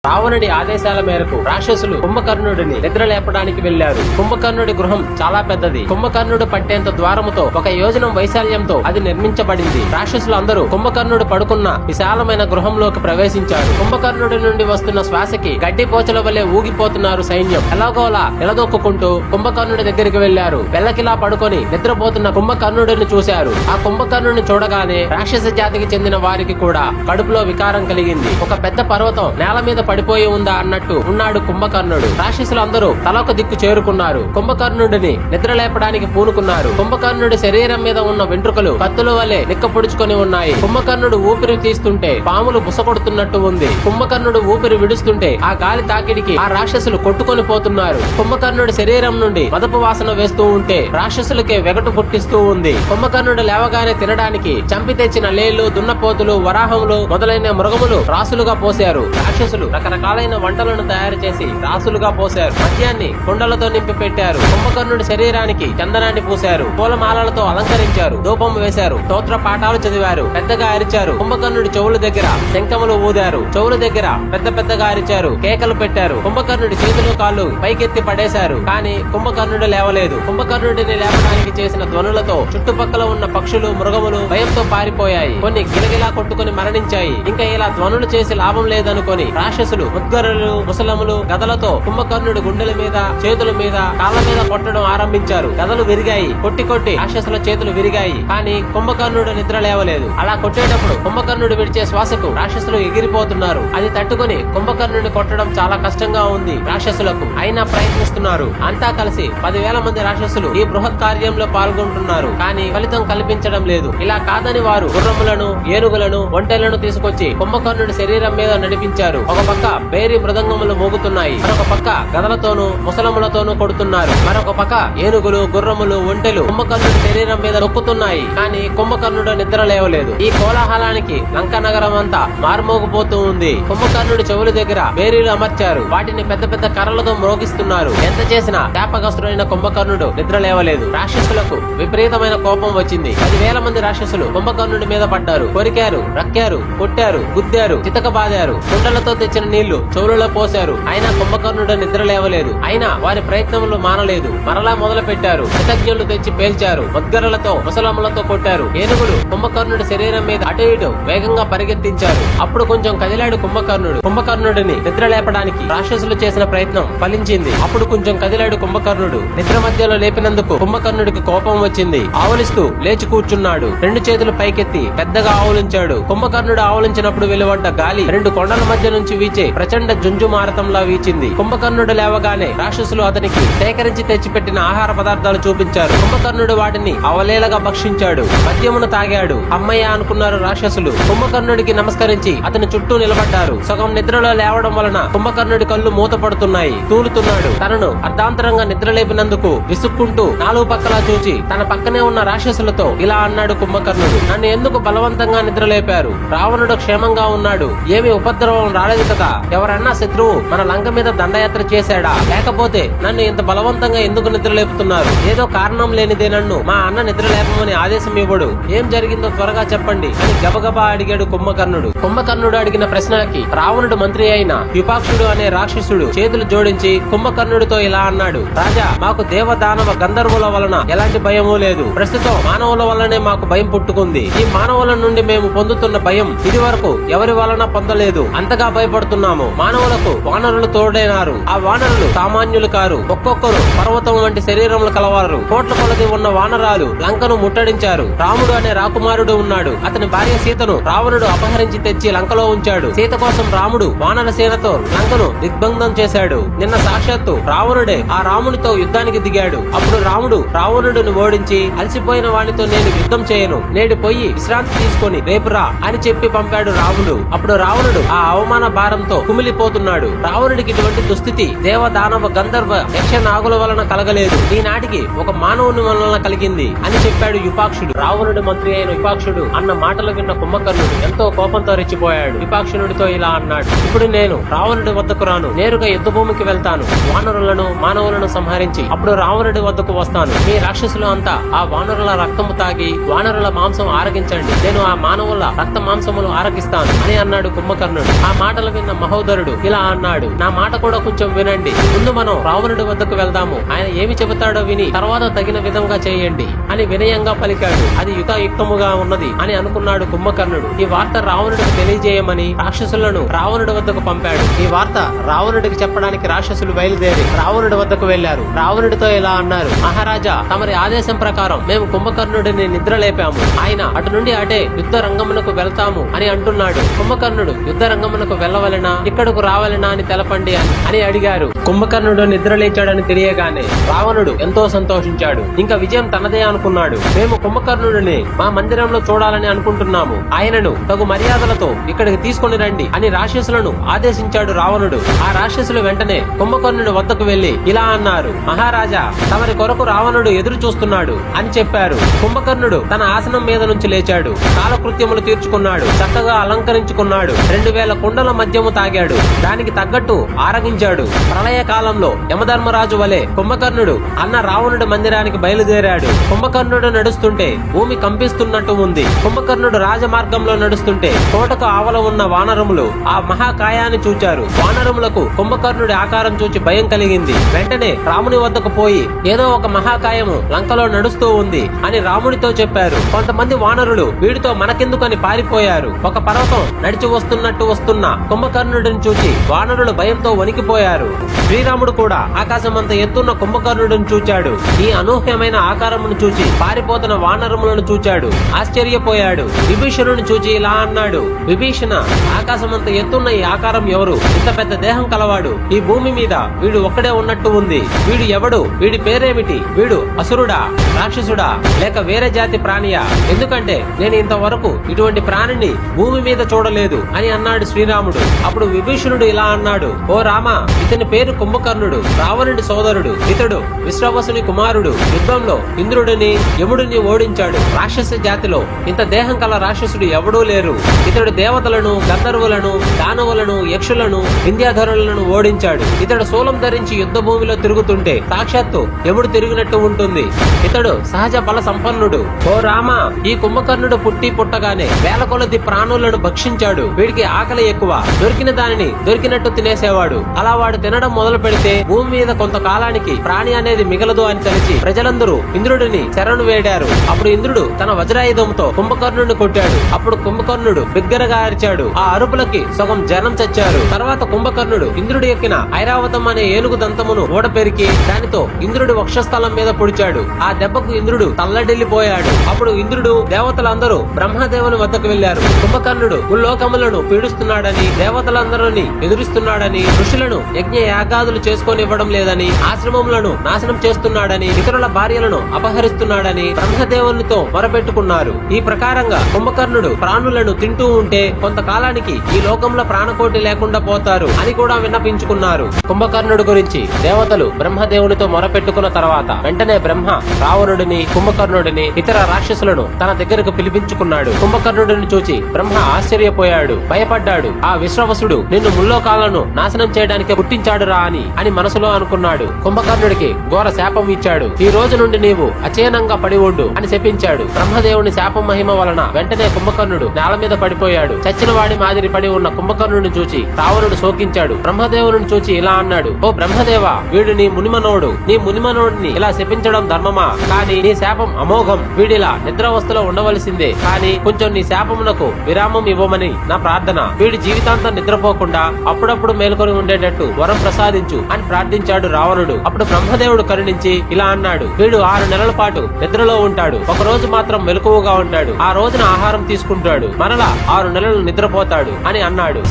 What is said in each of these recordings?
రావణుడి ఆదేశాల మేరకు రాక్షసులు కుంభకర్ణుడిని నిద్రలేపడానికి వెళ్లారు. కుంభకర్ణుడి గృహం చాలా పెద్దది. కుంభకర్ణుడు పట్టేంత ద్వారముతో 1 యోజనం వైశాల్యంతో అది నిర్మించబడింది. రాక్షసులు అందరూ కుంభకర్ణుడు పడుకున్న విశాలమైన గృహంలోకి ప్రవేశించారు. కుంభకర్ణుడి నుండి వస్తున్న శ్వాసకి గడ్డి పోచల వలె ఊగిపోతున్నారు సైన్యం. ఎలాగోలా నిలదొక్కుంటూ కుంభకర్ణుడి దగ్గరికి వెళ్లారు. వెల్లకిలా పడుకొని నిద్రపోతున్న కుంభకర్ణుడిని చూశారు. ఆ కుంభకర్ణుడిని చూడగానే రాక్షస జాతికి చెందిన వారికి కూడా కడుపులో వికారం కలిగింది. ఒక పెద్ద పర్వతం నేల మీద పడిపోయి ఉందా అన్నట్టు ఉన్నాడు కుంభకర్ణుడు. రాక్షసులందరూ తలొక దిక్కు చేరుకున్నారు. కుంభకర్ణుడిని నిద్రలేపడానికి పూనుకున్నారు. కుంభకర్ణుడి శరీరం మీద ఉన్న వెంట్రుకలు కత్తుల వలె నిక్కపొడుచుకొని ఉన్నాయి. కుంభకర్ణుడు ఊపిరి తీస్తుంటే పాములు బుసకొడుతున్నట్టు ఉంది. కుంభకర్ణుడు ఊపిరి విడుస్తుంటే ఆ గాలి తాకిడికి ఆ రాక్షసులు కొట్టుకొని పోతున్నారు. కుంభకర్ణుడి శరీరం నుండి మదపు వాసన వేస్తూ ఉంటే రాక్షసులకే వెగటు పుట్టిస్తూ ఉంది. కుంభకర్ణుడు లేవగానే తినడానికి చంపి తెచ్చిన లేళ్లు, దున్నపోతులు, వరాహములు మొదలైన మృగములు రాసులుగా పోశారు. రాక్షసులు రకరకాలైన వంటలను తయారు చేసి రాసులుగా పోశారు. మద్యాన్ని కుండలతో నింపి పెట్టారు. కుంభకర్ణుడి శరీరానికి చందనాన్ని పూశారు. పూలమాలలతో అలంకరించారు. ధూపం వేశారు. స్తోత్ర పాఠాలు చదివారు. పెద్దగా అరిచారు. కుంభకర్ణుడి చెవుల దగ్గర శంఖములు ఊదారు. చెవుల దగ్గర పెద్ద పెద్దగా అరిచారు. కేకలు పెట్టారు. కుంభకర్ణుడి చేతులు కాళ్ళు పైకెత్తి పడేశారు. కానీ కుంభకర్ణుడు లేవలేదు. కుంభకర్ణుడిని లేపడానికి చేసిన ధ్వనులతో చుట్టుపక్కల ఉన్న పక్షులు, మృగములు భయంతో పారిపోయాయి. కొన్ని గిలగిలా కొట్టుకుని మరణించాయి. ఇంకా ఇలా ధ్వనులు చేసి లాభం లేదనుకొని రాక్షసులు ముద్గరులు, ముసలములు గదలతో కుంభకర్ణుడి గుండెల మీద, చేతుల మీద, కాళ్ళ మీద కొట్టడం ఆరంభించారు. గదలు విరిగాయి. కొట్టి కొట్టి రాక్షసుల చేతులు విరిగాయి. కానీ కుంభకర్ణుడు నిద్ర లేవలేదు. అలా కొట్టేటప్పుడు కుంభకర్ణుడు విడిచే శ్వాసకు రాక్షసులు ఎగిరిపోతున్నారు. అది తట్టుకుని కుంభకర్ణుడిని కొట్టడం చాలా కష్టంగా ఉంది రాక్షసులకు. అయినా ప్రయత్నిస్తున్నారు. అంతా కలిసి 10,000 మంది రాక్షసులు ఈ బృహత్ కార్యంలో పాల్గొంటున్నారు. కానీ ఫలితం కల్పించడం లేదు. ఇలా కాదని వారు గుర్రములను, ఏనుగులను, ఒంటెలను తీసుకొచ్చి కుంభకర్ణుడి శరీరం మీద నడిపించారు. ఒక పక్క బేరి మృదంగములు మోగుతున్నాయి. మరొక పక్క గదలతోనూ ముసలములతోనూ కొడుతున్నారు. మరొక పక్క ఏనుగులు, గుర్రములు, ఒంటెలు కుంభకర్ణుడి శరీరం మీద నొక్కుతున్నాయి. కానీ కుంభకర్ణుడు నిద్ర లేవలేదు. ఈ కోలాహలానికి లంక నగరం అంతా మారుమోగిపోతూ ఉంది. కుంభకర్ణుడి చెవుల దగ్గర బేరీలు అమర్చారు. వాటిని పెద్ద పెద్ద కర్రలతో మ్రోగిస్తున్నారు. ఎంత చేసినా శాపగ్రస్తుడైన కుంభకర్ణుడు నిద్ర లేవలేదు. రాక్షసులకు విపరీతమైన కోపం వచ్చింది. 10,000 మంది రాక్షసులు కుంభకర్ణుడి మీద పడ్డారు. కొరికారు, రక్కారు, కొట్టారు, గుద్దారు, చితకబాదారు. కుండలతో తెచ్చిన నీళ్లు చెవులలో పోశారు. అయినా కుంభకర్ణుడు నిద్ర లేవలేదు. అయినా వారి ప్రయత్నములు మానలేదు. మరలా మొదలు పెట్టారు. కృతజ్ఞులు తెచ్చి పేల్చారు. ముద్గరలతో, ముసలములతో కొట్టారు. ఏనుగులు కుంభకర్ణుడి శరీరం మీద అటు ఇటు వేగంగా పరిగెత్తించారు. అప్పుడు కొంచెం కదిలాడు కుంభకర్ణుడు. కుంభకర్ణుడిని నిద్ర లేపడానికి రాక్షసులు చేసిన ప్రయత్నం ఫలించింది. అప్పుడు కొంచెం కదిలాడు కుంభకర్ణుడు. నిద్ర మధ్యలో లేపినందుకు కుంభకర్ణుడికి కోపం వచ్చింది. ఆవులిస్తూ లేచి కూర్చున్నాడు. 2 చేతులు పైకెత్తి పెద్దగా ఆవులించాడు. కుంభకర్ణుడు ఆవులించినప్పుడు వెలువడ్డ గాలి 2 కొండల మధ్య నుంచి వీచే ప్రచండ జుంజుమారతంలా వీచింది. కుంభకర్ణుడు లేవగానే రాక్షసులు అతనికి సేకరించి తెచ్చిపెట్టిన ఆహార పదార్థాలు చూపించారు. కుంభకర్ణుడు వాటిని అవలేలగా భక్షించాడు. మద్యమును తాగాడు. అమ్మయ్య అనుకున్నారు రాక్షసులు. కుంభకర్ణుడికి నమస్కరించి అతని చుట్టూ నిలబడ్డారు. సగం నిద్రలో లేవడం వలన కుంభకర్ణుడి కళ్ళు మూతపడుతున్నాయి. తూలుతున్నాడు. తనను అర్ధాంతరంగా నిద్రలేపినందుకు విసుక్కుంటూ 4 పక్కలా చూచి తన పక్కనే ఉన్న రాక్షసులతో ఇలా అన్నాడు కుంభకర్ణుడు. నన్ను ఎందుకు బలవంతంగా నిద్రలేపారు? రావణుడు క్షేమంగా ఉన్నాడు. ఏమి ఉపద్రవం రాలేదు కదా? ఎవరన్నా శత్రువు మన లంక మీద దండయాత్ర చేశాడా? లేకపోతే నన్ను ఇంత బలవంతంగా ఎందుకు నిద్రలేపుతున్నారు? ఏదో కారణం లేనిదే నన్ను మా అన్న నిద్రలేపమని ఆదేశం ఇవ్వడు. ఏం జరిగిందో త్వరగా చెప్పండి అని గబగబా అడిగాడు కుంభకర్ణుడు. కుంభకర్ణుడు అడిగిన ప్రశ్నకి రావణుడు మంత్రి అయిన విపాక్షుడు అనే రాక్షసుడు చేతులు జోడించి కుంభకర్ణుడితో ఇలా అన్నాడు. రాజా, మాకు దేవదానవ గంధర్వుల వలన ఎలాంటి భయమూ లేదు. ప్రస్తుతం మానవుల వల్లనే మాకు భయం పుట్టుకుంది. ఈ మానవుల నుండి మేము పొందుతున్న భయం ఇది వరకు ఎవరి వలన పొందలేదు. అంతగా భయపడుతున్నాము. మానవులకు వానరులు తోడైనారు. ఆ వానరులు సామాన్యులు కారు. ఒక్కొక్కరు పర్వతం వంటి శరీరములు కలవారు. కోట్ల కొలది ఉన్న వానరాలు లంకను ముట్టడించారు. రాముడు అనే రాకుమారుడు ఉన్నాడు. అతని భార్య సీతను రావణుడు అపహరించి తెచ్చి లంకలో ఉంచాడు. సీత కోసం రాముడు వానర సేనతో లంకను దిగ్బంధం చేశాడు. నిన్న సాక్షాత్తు రావణుడే ఆ రామునితో యుద్ధానికి దిగాడు. అప్పుడు రాముడు రావణుడిని ఓడించి అలసిపోయిన వానితో నేను యుద్ధం చేయను, నేడు పోయి విశ్రాంతి తీసుకొని రేపు రా అని చెప్పి పంపాడు రాముడు. అప్పుడు రావణుడు ఆ అవమాన భారంతో కుమిలిపోతున్నాడు. రావణుడికి ఇటువంటి దుస్థితి దేవదానవ గంధర్వ యక్ష నాగుల వలన కలగలేదు. ఈనాటికి ఒక మానవుని వలన కలిగింది అని చెప్పాడు విపాక్షుడు. రావణుడి మంత్రి అయిన విపాక్షుడు అన్న మాటలు విన్న కుంభకర్ణుడు ఎంతో కోపంతో రెచ్చిపోయాడు. విపాక్షునుడితో ఇలా అన్నాడు. ఇప్పుడు నేను రావణుడి వద్దకు రాను. నేరుగా యుద్ధ భూమికి వెళ్తాను. వానరులను, మానవులను సంహరించి అప్పుడు రావణుడి వద్దకు వస్తాను. మీ రాక్షసులు అంతా ఆ వానరుల రక్తము తాగి వానరుల మాంసం ఆరగించండి. నేను ఆ మానవుల రక్త మాంసములు ఆరగిస్తాను అని అన్నాడు కుంభకర్ణుడు. ఆ మాటలు విన్న మహోదరుడు ఇలా అన్నాడు, నా మాట కూడా కొంచెం వినండి. ముందు మనం రావణుడి వద్దకు వెళ్దాము. ఆయన ఏమి చెబుతాడో విని తర్వాత తగిన విధంగా చేయండి అని వినయంగా పలికాడు. అది యుక్తముగా ఉన్నది అని అనుకున్నాడు కుంభకర్ణుడు. ఈ వార్త రావణుడికి తెలియజేయమని రాక్షసులను రావణుడి వద్దకు పంపాడు. ఈ వార్త రావణుడికి చెప్పడానికి రాక్షసులు బయలుదేరి రావణుడి వద్దకు వెళ్లారు. రావణుడితో ఇలా అన్నారు, మహారాజా, తమరి ఆదేశం ప్రకారం మేము కుంభకర్ణుడిని నిద్ర లేపాము. ఆయన అటు నుండి అటే యుద్ధ రంగమునకు వెళ్తాము అని అంటున్నాడు. కుంభకర్ణుడు యుద్ధ రంగమునకు వెళ్ళవలెనా, ఇక్కడకు రావాలనా అని తెలపండి అని అడిగారు. కుంభకర్ణుడు నిద్ర లేచాడని తెలియగానే రావణుడు ఎంతో సంతోషించాడు. ఇంకా విజయం తనదే అనుకున్నాడు. మేము కుంభకర్ణుడిని మా మందిరంలో చూడాలని అనుకుంటున్నాము. ఆయనను తగు మర్యాదలతో ఇక్కడికి తీసుకుని రండి అని రాక్షసులను ఆదేశించాడు రావణుడు. ఆ రాక్షసులు వెంటనే కుంభకర్ణుడి వద్దకు వెళ్లి ఇలా అన్నారు, మహారాజా, తమరి కొరకు రావణుడు ఎదురు చూస్తున్నాడు అని చెప్పారు. కుంభకర్ణుడు తన ఆసనం మీద నుంచి లేచాడు. కాలకృత్యములు తీర్చుకున్నాడు. చక్కగా అలంకరించుకున్నాడు. 2000 కుండల మద్యము తాగాడు. దానికి తగ్గట్టు ఆరగించాడు. ప్రళయ కాలంలో యమధర్మరాజు వలె కుంభకర్ణుడు అన్న రావణుడి మందిరానికి బయలుదేరాడు. కుంభకర్ణుడు నడుస్తుంటే భూమి కంపిస్తున్నట్టు ఉంది. కుంభకర్ణుడు రాజమార్గంలో నడుస్తుంటే తోటకు ఆవల ఉన్న వానరములు ఆ మహాకాయాన్ని చూచారు. వానరములకు కుంభకర్ణుడి ఆకారం చూచి భయం కలిగింది. వెంటనే రాముని వద్దకు పోయి ఏదో ఒక మహాకాయము లంకలో నడుస్తూ ఉంది అని రాముడితో చెప్పారు. కొంతమంది వానరులు వీడితో మనకెందుకని పారిపోయారు. ఒక పర్వతం నడిచి వస్తున్నట్టు వస్తున్న కుంభకర్ణుడిని చూచి వానరులు భయంతో వణికిపోయారు. శ్రీరాముడు కూడా ఆకాశమంత ఎత్తున్న కుంభకర్ణుడిని చూచాడు. ఈ అనూహ్యమైన ఆకారమును చూచి పారిపోతున్న వానరములను చూచాడు. ఆశ్చర్యపోయాడు. విభీషణుని చూచి ఇలా అన్నాడు, విభీషణ, ఆకాశమంత ఎత్తున్న ఈ ఆకారం ఎవరు? ఇంత పెద్ద దేహం కలవాడు. ఈ భూమి మీద వీడు ఒక్కడే ఉన్నట్టు ఉంది. వీడు ఎవడు? వీడి పేరేమిటి? వీడు అసురుడా, రాక్షసుడా, లేక వేరే జాతి ప్రాణియా? ఎందుకంటే నేను ఇంతవరకు ఇటువంటి ప్రాణిని భూమి మీద చూడలేదు అని అన్నాడు శ్రీరాముడు. అప్పుడు విభీషణుడు ఇలా అన్నాడు, ఓ రామ, ఇతని పేరు కుంభకర్ణుడు, రావణుడి సోదరుడు. ఇతడు విశ్రవసుని కుమారుడు. యుద్ధంలో ఇంద్రుడిని యముడిని ఓడించాడు. రాక్షస జాతిలో ఇంత దేహం కల రాక్షసుడు ఎవడూ లేరు. ఇతడు దేవతలను, గంధర్వులను, దానవులను, యక్షులను, వింధ్యాధరులను ఓడించాడు. ఇతడు శూలం ధరించి యుద్ధ భూమిలో తిరుగుతుంటే సాక్షాత్తు యముడు తిరిగినట్టు ఉంటుంది. ఇతడు సహజ బల సంపన్నుడు. ఓ రామ, ఈ కుంభకర్ణుడు పుట్టి పుట్టగానే వేల కొలది ప్రాణులను భక్షించాడు. వీడికి ఆకలి ఎక్కువ. దొరికిన దానిని దొరికినట్టు తినేసేవాడు. అలా వాడు తినడం మొదలు పెడితే భూమి మీద కొంతకాలానికి ప్రాణి అనేది మిగలదు అని తెలిసి ప్రజలందరూ ఇంద్రుడిని శరణు వేడారు. అప్పుడు ఇంద్రుడు తన వజ్రాయుధంతో కుంభకర్ణుడిని కొట్టాడు. అప్పుడు కుంభకర్ణుడు బిగ్గరగా అరిచాడు. ఆ అరుపులకి సగం జనం చచ్చారు. తర్వాత కుంభకర్ణుడు ఇంద్రుడు ఎక్కిన ఐరావతం అనే ఏనుగు దంతమును ఓడపెరికి దానితో ఇంద్రుడి వక్షస్థలం మీద పొడిచాడు. ఆ దెబ్బకు ఇంద్రుడు తల్లడిల్లిపోయాడు. అప్పుడు ఇంద్రుడు, దేవతలందరూ బ్రహ్మదేవుని వద్దకు వెళ్లారు. కుంభకర్ణుడు ముల్లోకములను పీడిస్తున్నాడని, దేవతలందరినీ ఎదురిస్తున్నాడని, ఋషులను యజ్ఞ యాగాదులు చేసుకోనివ్వడం లేదని, ఆశ్రమములను నాశనం చేస్తున్నాడని, ఇతరుల భార్యలను అపహరిస్తున్నాడని బ్రహ్మదేవునితో మొరపెట్టుకున్నారు. ఈ ప్రకారంగా కుంభకర్ణుడు ప్రాణులను తింటూ ఉంటే కొంతకాలానికి ఈ లోకంలో ప్రాణకోటి లేకుండా పోతారు అని కూడా విన్నపించుకున్నారు. కుంభకర్ణుడు గురించి దేవతలు బ్రహ్మదేవునితో మొరపెట్టుకున్న తర్వాత వెంటనే బ్రహ్మ రావణుడిని, కుంభకర్ణుడిని, ఇతర రాక్షసులను తన దగ్గరకు పిలిపించుకున్నాడు. కుంభకర్ణుడిని చూచి బ్రహ్మ ఆశ్చర్యపోయాడు, భయపడ్డాడు. ఆ విశ్రవసుడు నిన్ను ముల్లోకాలను నాశనం చేయడానికి పుట్టించాడురా అని మనసులో అనుకున్నాడు. కుంభకర్ణుడికి ఘోర శాపం ఇచ్చాడు. ఈ రోజు నుండి నీవు అచేనంగా పడి ఉండు అని శపించాడు. బ్రహ్మదేవుని శాపం మహిమ వలన వెంటనే కుంభకర్ణుడు నేల మీద పడిపోయాడు. చచ్చిన వాడి మాదిరి పడి ఉన్న కుంభకర్ణుడిని చూచి రావణుడు శోకించాడు. బ్రహ్మదేవుని చూచి ఇలా అన్నాడు, ఓ బ్రహ్మదేవా, వీడు నీ మునిమనోడు. నీ మునిమనోడిని ఇలా శపించడం ధర్మమా? కానీ నీ శాపం అమోఘం. వీడిలా నిద్రావస్థలో ఉండవలసిందే. కానీ కొంచెం నీ శాపమునకు విరామం ఇవ్వమని నా ప్రార్థన. వీడి జీవితాంతం నిద్రపోకుండా అప్పుడప్పుడు మేల్కొని ఉండేటట్టు వరం ప్రసాదించు అని ప్రార్థించాడు రావణుడు. అప్పుడు బ్రహ్మదేవుడు కరుణించి ఇలా అన్నాడు, వీడు 6 నెలల పాటు నిద్రలో ఉంటాడు. ఒక రోజు మాత్రం మెలకువగా ఉంటాడు. ఆ రోజున ఆహారం తీసుకుంటాడు. మరలా 6 నెలలు నిద్రపోతాడు అని అన్నాడు.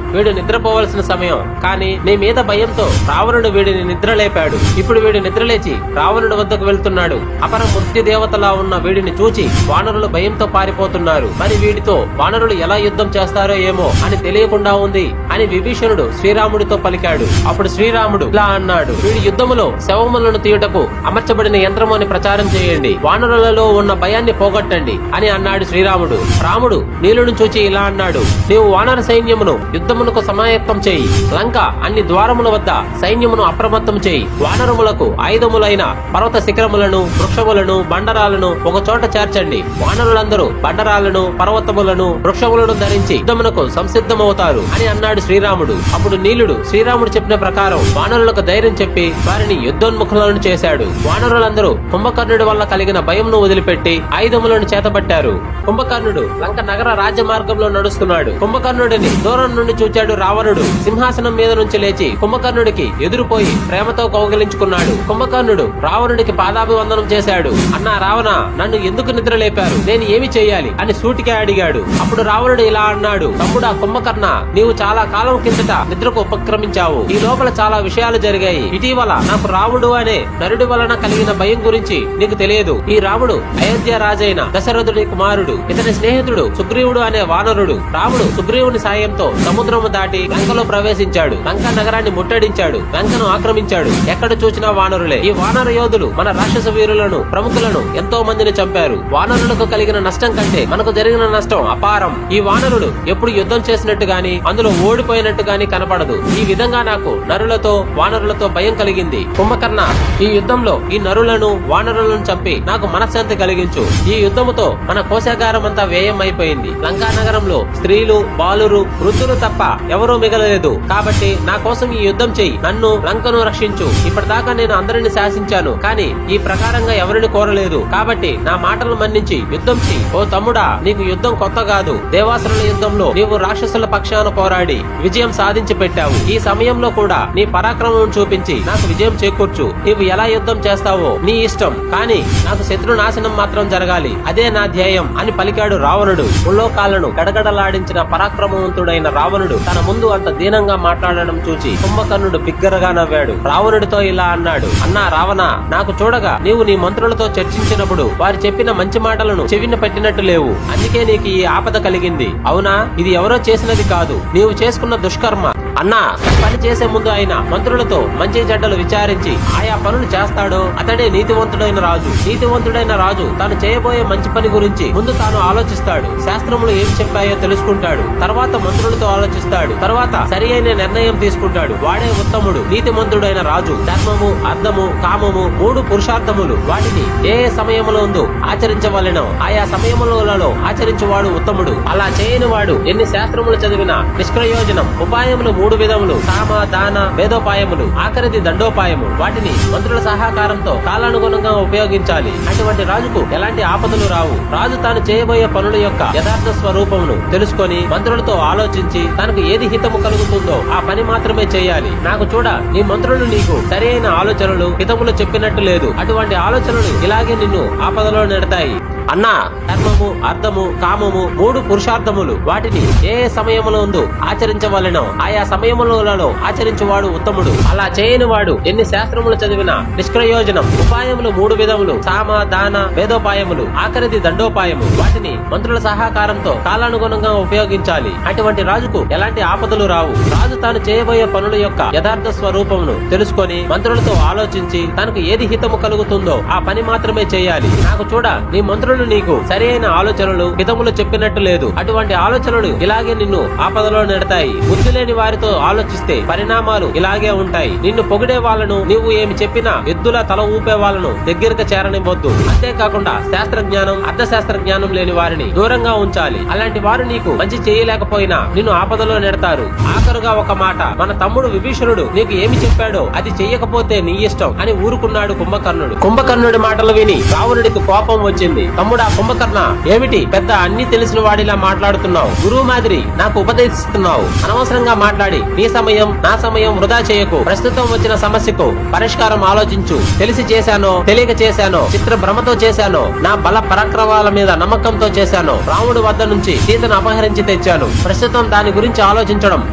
వీడు నిద్రపోవలసిన సమయం. కానీ నీ మీద భయంతో రావణుడు వీడిని నిద్రలేపాడు. ఇప్పుడు వీడు నిద్రలేచి రావణుడి వద్దకు వెళ్తున్నాడు. అపర మృత్యు దేవతలా ఉన్న వీడిని చూచి వానరులు భయంతో పారిపోతున్నారు. మరి వీడితో వానరులు ఎలా యుద్ధం చేస్తారో ఏమో అని తెలియకుండా ఉంది అని విభీషణుడు శ్రీరాముడితో పలికాడు. అప్పుడు శ్రీరాముడు ఇలా అన్నాడు, వీడి యుద్ధములో శవములను తీయుటకు అమర్చబడిన యంత్రము అని ప్రచారం చేయండి. వానరులలో ఉన్న భయాన్ని పోగొట్టండి అని అన్నాడు శ్రీరాముడు. రాముడు నీలును చూచి ఇలా అన్నాడు, నీవు వానర సైన్యమును యుద్ధమునకు సమాయత్తం చేయి. లంక అన్ని ద్వారముల వద్ద సైన్యమును అప్రమత్తం చేయి. వానరములకు ఆయుధములైన పర్వత శిఖరములను, వృక్షములను, బండరాలను ఒక చోట చేర్చండి. వానరులందరూ బండరాలను, పర్వతములను, వృక్షములను ధరించి యుద్ధమునకు సంసిద్ధమవుతారు అని అన్నాడు శ్రీరాముడు. అప్పుడు నీలుడు శ్రీరాముడు చెప్పిన ప్రకారం వానరులకు ధైర్యం చెప్పి వారిని యుద్ధోన్ముఖులను చేశాడు. వానరులందరూ కుంభకర్ణుడి వల్ల కలిగిన భయంను వదిలిపెట్టి ఆయుధములను చేతబట్టారు. కుంభకర్ణుడు లంక నగర రాజ్య మార్గంలో నడుస్తున్నాడు. కుంభకర్ణుడిని దూరం నుండి చూచాడు రావణుడు. సింహాసనం మీద నుంచి లేచి కుంభకర్ణుడికి ఎదురుపోయి ప్రేమతో కౌగిలించుకున్నాడు. కుంభకర్ణుడు రావణుడికి పాదాభివందనం చేశాడు. అన్నా రావణ, నన్ను ఎందుకు నిద్ర లేపారు? నేను ఏమి చెయ్యాలి అని సూటిగా అడిగాడు. అప్పుడు రావణుడు ఇలా అన్నాడు, తమ్ముడా కుంభకర్ణ, నీవు చాలా కాలం కిందట నిద్రకు ఉపక్రమించావు. ఈ లోపల చాలా విషయాలు జరిగాయి. ఇటీవల నాకు రాముడు అనే నరుడి వలన కలిగిన భయం గురించి నీకు తెలియదు. ఈ రాముడు అయోధ్య రాజైన దశరథుడి కుమారుడు. ఇతని స్నేహితుడు సుగ్రీవుడు అనే వానరుడు. రాముడు సుగ్రీవుని సాయంతో సముద్రము దాటి లంకలో ప్రవేశించాడు. లంకా నగరాన్ని ముట్టడించాడు. లంకను ఆక్రమించాడు. ఎక్కడ చూసినా వానరులే. ఈ వానర యోధులు మన రాక్షస వీరులను, ప్రముఖులను ఎంతో మందిని చంపారు. వానరులకు కలిగిన నష్టం కంటే మనకు జరిగిన నష్టం అపారం. ఈ వానరుడు ఎప్పుడు యుద్ధం చేసినట్టు గాని అందులో ఓడిపోయినట్టు గాని కనపడదు. ఈ విధంగా నాకు నరులతో వానరులతో భయం కలిగింది. కుంభకర్ణ, ఈ యుద్ధంలో ఈ నరులను వానరులను చంపి నాకు మనశ్శాంతి కలిగించు. ఈ యుద్ధముతో మన కోశాగారం అంతా వ్యయం అయిపోయింది. లంకా నగరంలో స్త్రీలు, బాలురు, వృద్ధులు తప్ప ఎవరూ మిగలలేదు. కాబట్టి నా కోసం ఈ యుద్ధం చెయ్యి. నన్ను, లంకను రక్షించు. ఇప్పటిదాకా నేను అందరిని శాసించాను, కానీ ఈ ప్రకారంగా ఎవరిని కోరలేదు. కాబట్టి నా మాటలు మన్నించి యుద్ధం చెయ్యి. ఓ తమ్ముడా, నీకు యుద్ధం కొత్త కాదు. దేవాసురుల యుద్ధంలో నీవు రాక్షసుల పక్షాన పోరాడి విజయం సాధించి పెట్టావు. ఈ సమయంలో కూడా నీ పరాక్రమం చూపించి నాకు విజయం చేకూర్చు. నీవు ఎలా యుద్ధం చేస్తావో నీ ఇష్టం, కానీ నాకు శత్రు నాశనం మాత్రం జరగాలి. అదే నా ధ్యేయం అని పలికాడు రావణుడు. ముల్లోకాలను గడగడలాడించిన పరాక్రమవంతుడైన రావణుడు తన ముందు అంత దీనంగా మాట్లాడడం చూచి కుంభకర్ణుడు బిగ్గరగా నవ్వాడు. రావణుడితో ఇలా అన్నాడు, అన్నా రావణ, నాకు చూడగా నీవు నీ మంత్రులతో చర్చించినప్పుడు వారు చెప్పిన మంచి మాటలను చెవిన పెట్టినట్టు లేవు. అందుకే నీకు ఈ ఆపద కలిగింది. అవునా? ఇది ఎవరో చేసినది కాదు, నీవు చేసుకున్న దుష్కర్మ. అన్నా, పని చేసే ముందు ఆయన మంత్రులతో మంచి చెడ్డలు విచారించి ఆయా పనులు చేస్తాడో అతడే నీతివంతుడైన రాజు. నీతివంతుడైన రాజు తాను చేయబోయే మంచి పని గురించి ముందు తాను ఆలోచిస్తాడు. శాస్త్రములు ఏం చెప్పాయో తెలుసుకుంటాడు. తర్వాత మంత్రులతో ఆలోచిస్తాడు. తర్వాత సరి అయిన నిర్ణయం తీసుకుంటాడు. వాడే ఉత్తముడు, నీతిమంతుడైన రాజు. ధర్మము, అర్థము, కామము మూడు పురుషార్థములు. వాటిని ఏ సమయములో ఆచరించవలెనో ఆయా సమయములలో ఆచరించువాడు ఉత్తముడు. అలా చేయని వాడు ఎన్ని శాస్త్రములు చదివినా నిష్ప్రయోజనం. ఉపాయములు మూడు విధములు: సామ, దాన, వేదోపాయములు, ఆఖరిది దండోపాయము. వాటిని మంత్రుల సహకారంతో కాలానుగుణంగా ఉపయోగించాలి. అటువంటి రాజుకు ఎలాంటి ఆపదలు రావు. రాజు తాను చేయబోయే పనుల యొక్క యథార్థ స్వరూపమును తెలుసుకొని మంత్రులతో ఆలోచించి తనకు ఏది హితము కలుగుతుందో ఆ పని మాత్రమే చేయాలి. నాకు చూడ, నీ మంత్రులు నీకు సరి అయిన ఆలోచనలు, హితములు చెప్పినట్టు లేదు. అటువంటి ఆలోచనలు ఇలాగే నిన్ను ఆపదలో నెడతాయి. అన్నా, ధర్మము, అర్థము, కామము మూడు పురుషార్థములు. వాటిని ఏ సమయములో ఆచరించవలెనో ఆయా సమయములలో ఆచరించువాడు ఉత్తముడు. అలా చేయని వాడు ఎన్ని శాస్త్రములు చదివినా నిష్ప్రయోజనం. ఉపాయములు మూడు విధములు: సామ, దాన, వేదోపాయములు, ఆఖరిది దండోపాయము. వాటిని మంత్రుల సహకారంతో కాలానుగుణంగా ఉపయోగించాలి. అటువంటి రాజుకు ఎలాంటి ఆపదలు రావు. రాజు తాను చేయబోయే పనుల యొక్క యథార్థ స్వరూపమును తెలుసుకొని మంత్రులతో ఆలోచించి తనకు ఏది హితము కలుగుతుందో ఆ పని మాత్రమే చేయాలి. నాకు చూడ, నీ మంత్రులు నీకు సరి అయిన ఆలోచనలు, హితములు చెప్పినట్టు లేదు. అటువంటి ఆలోచనలు ఇలాగే నిన్ను ఆపదలో నెడతాయి. బుద్ధి లేని వారితో ఆలోచిస్తే పరిణామాలు ఇలాగే ఉంటాయి. నిన్ను పొగిడే వాళ్ళను, నీవు ఏమి చెప్పినా ఎద్దులా తల ఊపే వాళ్ళను దగ్గరకు చేరనివ్వద్దు. అంతేకాకుండా శాస్త్ర జ్ఞానం, అర్థశాస్త్ర జ్ఞానం లేని వారిని దూరంగా ఉంచాలి. అలాంటి వారు నీకు మంచి చేయలేకపోయినా నిన్ను ఆపదలో నెడతారు. ఆఖరుగా ఒక మాట: మన తమ్ముడు విభీషణుడు నీకు ఏమి చెప్పాడో అది చెయ్యకపోతే నీ ఇష్టం అని ఊరుకున్నాడు కుంభకర్ణుడు. కుంభకర్ణుడి మాటలు విని రావణుడికి కోపం వచ్చింది. తమ్ముడా కుంభకర్ణ, ఏమిటి పెద్ద అన్ని తెలిసిన వాడిలా మాట్లాడుతున్నావు? గురువు మాదిరి నాకు ఉపదేశిస్తున్నావు. అనవసరంగా మాట్లాడి నీ సమయం నా సమయం వృధా చేయకు. ప్రస్తుతం వచ్చిన సమస్యకు పరిష్కారం ఆలోచించు. తెలిసి చేశానో తెలియక చేశానో, చిత్ర భ్రమతో చేశానో, నా బల పరాక్రమాల మీద నమ్మకంతో చేశానో, రాముడి వద్ద నుంచి సీతను అపహరించి తెచ్చాను. ప్రస్తుతం దాని గురించి ఆలోచించడం